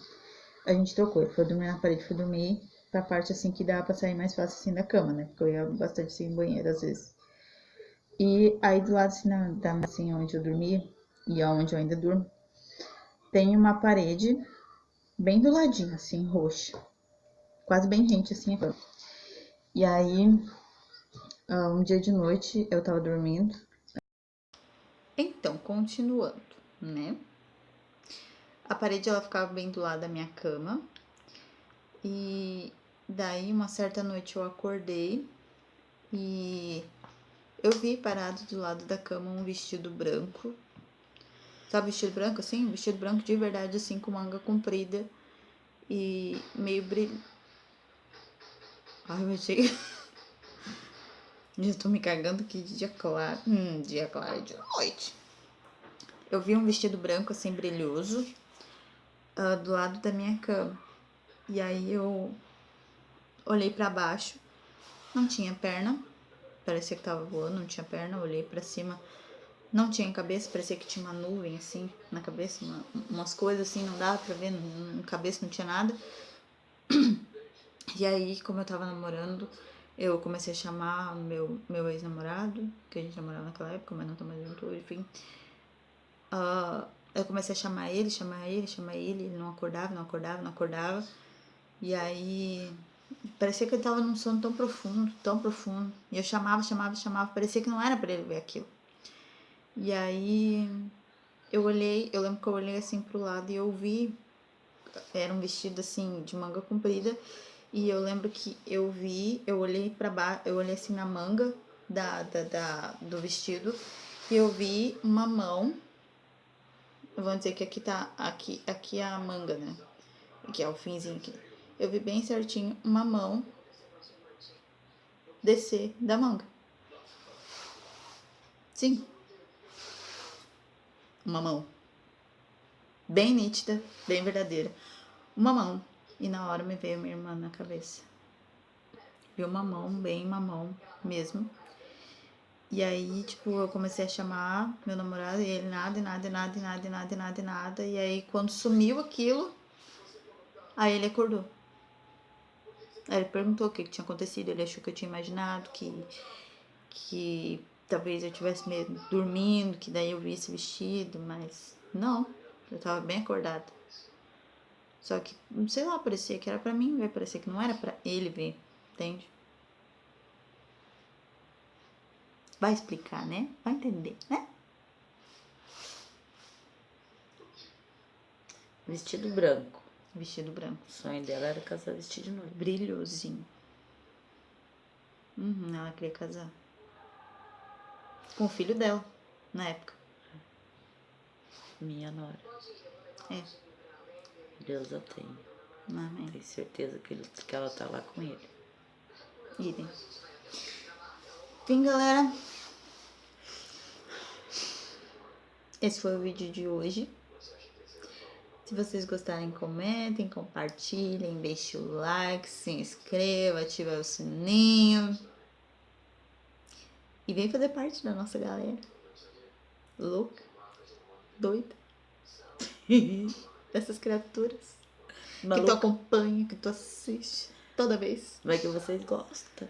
Speaker 1: a gente trocou. Ele foi dormir na parede, foi dormir pra parte assim que dava pra sair mais fácil assim da cama, né? Porque eu ia bastante assim no banheiro às vezes. E aí do lado assim, assim onde eu dormia, e onde eu ainda durmo, tem uma parede bem do ladinho, assim, roxa. Quase bem rente, assim, a cama. E aí, um dia de noite, eu tava dormindo. Então, continuando, né? A parede, ela ficava bem do lado da minha cama. E daí, uma certa noite, eu acordei e eu vi parado do lado da cama um vestido branco. Sabe vestido branco, assim? Um vestido branco de verdade, assim, com manga comprida e meio brilho. Ai, eu achei... Já tô me cagando que dia claro. Dia claro é de noite. Eu vi um vestido branco, assim, brilhoso, do lado da minha cama. E aí eu olhei pra baixo, não tinha perna, parecia que tava voando, não tinha perna. Olhei pra cima, não tinha cabeça, parecia que tinha uma nuvem, assim, na cabeça, umas coisas assim, não dava pra ver, na cabeça não tinha nada. E aí, como eu tava namorando, eu comecei a chamar meu ex-namorado, que a gente namorava naquela época, mas não tô mais junto, enfim. Eu comecei a chamar ele, ele não acordava. E aí Parecia que ele tava num sono tão profundo, tão profundo. E eu chamava, parecia que não era pra ele ver aquilo. E aí eu lembro que eu olhei assim pro lado e eu vi, era um vestido assim de manga comprida, e eu lembro que eu olhei pra baixo, eu olhei assim na manga do vestido, e eu vi uma mão, vamos dizer que aqui tá, aqui é a manga, né? Que é o finzinho aqui. Eu vi bem certinho uma mão descer da manga. Sim. Uma mão. Bem nítida, bem verdadeira. Uma mão. E na hora me veio minha irmã na cabeça. Vi uma mão, bem uma mão mesmo. E aí, tipo, eu comecei a chamar meu namorado e ele nada. E aí, quando sumiu aquilo, aí ele acordou. Aí ele perguntou o que tinha acontecido. Ele achou que eu tinha imaginado que talvez eu tivesse medo dormindo, que daí eu vi esse vestido, mas não, eu tava bem acordada. Só que, sei lá, parecia que era pra mim ver, parecia que não era pra ele ver, entende? Vai explicar, né? Vai entender, né?
Speaker 2: Vestido branco.
Speaker 1: Vestido branco.
Speaker 2: O sonho dela era casar vestido de noiva.
Speaker 1: Brilhosinho. Ela queria casar. Com o filho dela, na época.
Speaker 2: Minha nora.
Speaker 1: É.
Speaker 2: Deus a tenha.
Speaker 1: Amém.
Speaker 2: Tenho certeza que ela tá lá com ele.
Speaker 1: Idem. Enfim, galera. Esse foi o vídeo de hoje. Se vocês gostarem, comentem, compartilhem, deixem o like, se inscreva, ative o sininho. E vem fazer parte da nossa galera. Louca, doida. Dessas criaturas.
Speaker 2: Maluca.
Speaker 1: Que tu acompanha, que tu assiste toda vez.
Speaker 2: Vai que vocês gostam.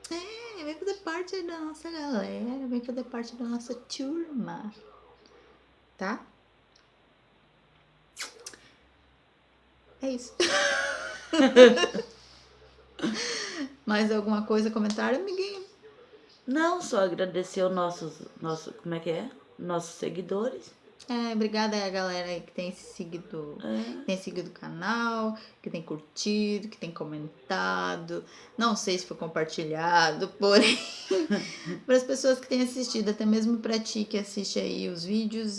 Speaker 1: Vem fazer parte da nossa galera, vem fazer parte da nossa turma. Tá? É isso. Mais alguma coisa, comentário, amiguinho?
Speaker 2: Não, só agradecer os como é que é? Nossos seguidores.
Speaker 1: Obrigada a galera aí que tem seguido, tem seguido o canal, que tem curtido, que tem comentado. Não sei se foi compartilhado, porém, para as pessoas que têm assistido, até mesmo para ti que assiste aí os vídeos,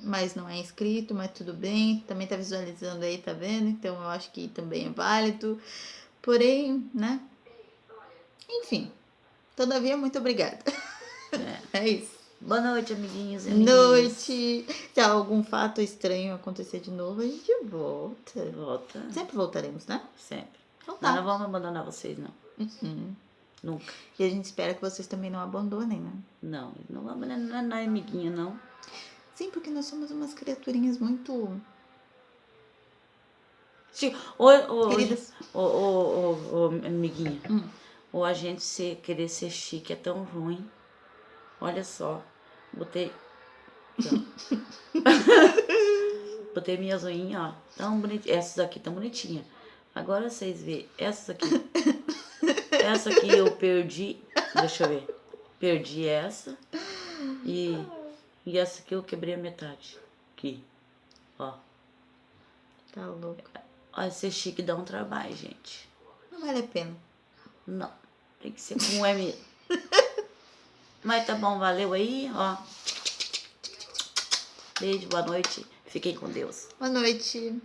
Speaker 1: mas não é inscrito, mas tudo bem, também tá visualizando aí, tá vendo? Então eu acho que também é válido. Porém, né? Enfim, todavia, muito obrigada. É isso.
Speaker 2: Boa noite, amiguinhos e amiguinhas.
Speaker 1: Noite. Se algum fato estranho acontecer de novo, a gente volta.
Speaker 2: Volta.
Speaker 1: Sempre voltaremos, né?
Speaker 2: Sempre.
Speaker 1: Então tá.
Speaker 2: Não vamos abandonar vocês, não. Nunca.
Speaker 1: E a gente espera que vocês também não abandonem, né?
Speaker 2: Não vamos abandonar a amiguinha, não.
Speaker 1: Sim, porque nós somos umas criaturinhas muito...
Speaker 2: Queridas. Amiguinha. Ou a gente querer ser chique é tão ruim. Olha só. Botei minhas unhas, ó. Tão bonitinhas. Essas aqui tão bonitinhas. Agora vocês veem. Essas aqui. Essa aqui eu perdi. Deixa eu ver. Perdi essa. E essa aqui eu quebrei a metade. Aqui. Ó.
Speaker 1: Tá louco.
Speaker 2: Ó, ser chique dá um trabalho, gente.
Speaker 1: Não vale a pena.
Speaker 2: Não. Tem que ser com M. Mas tá bom, valeu aí, ó. Beijo, boa noite. Fiquem com Deus.
Speaker 1: Boa noite.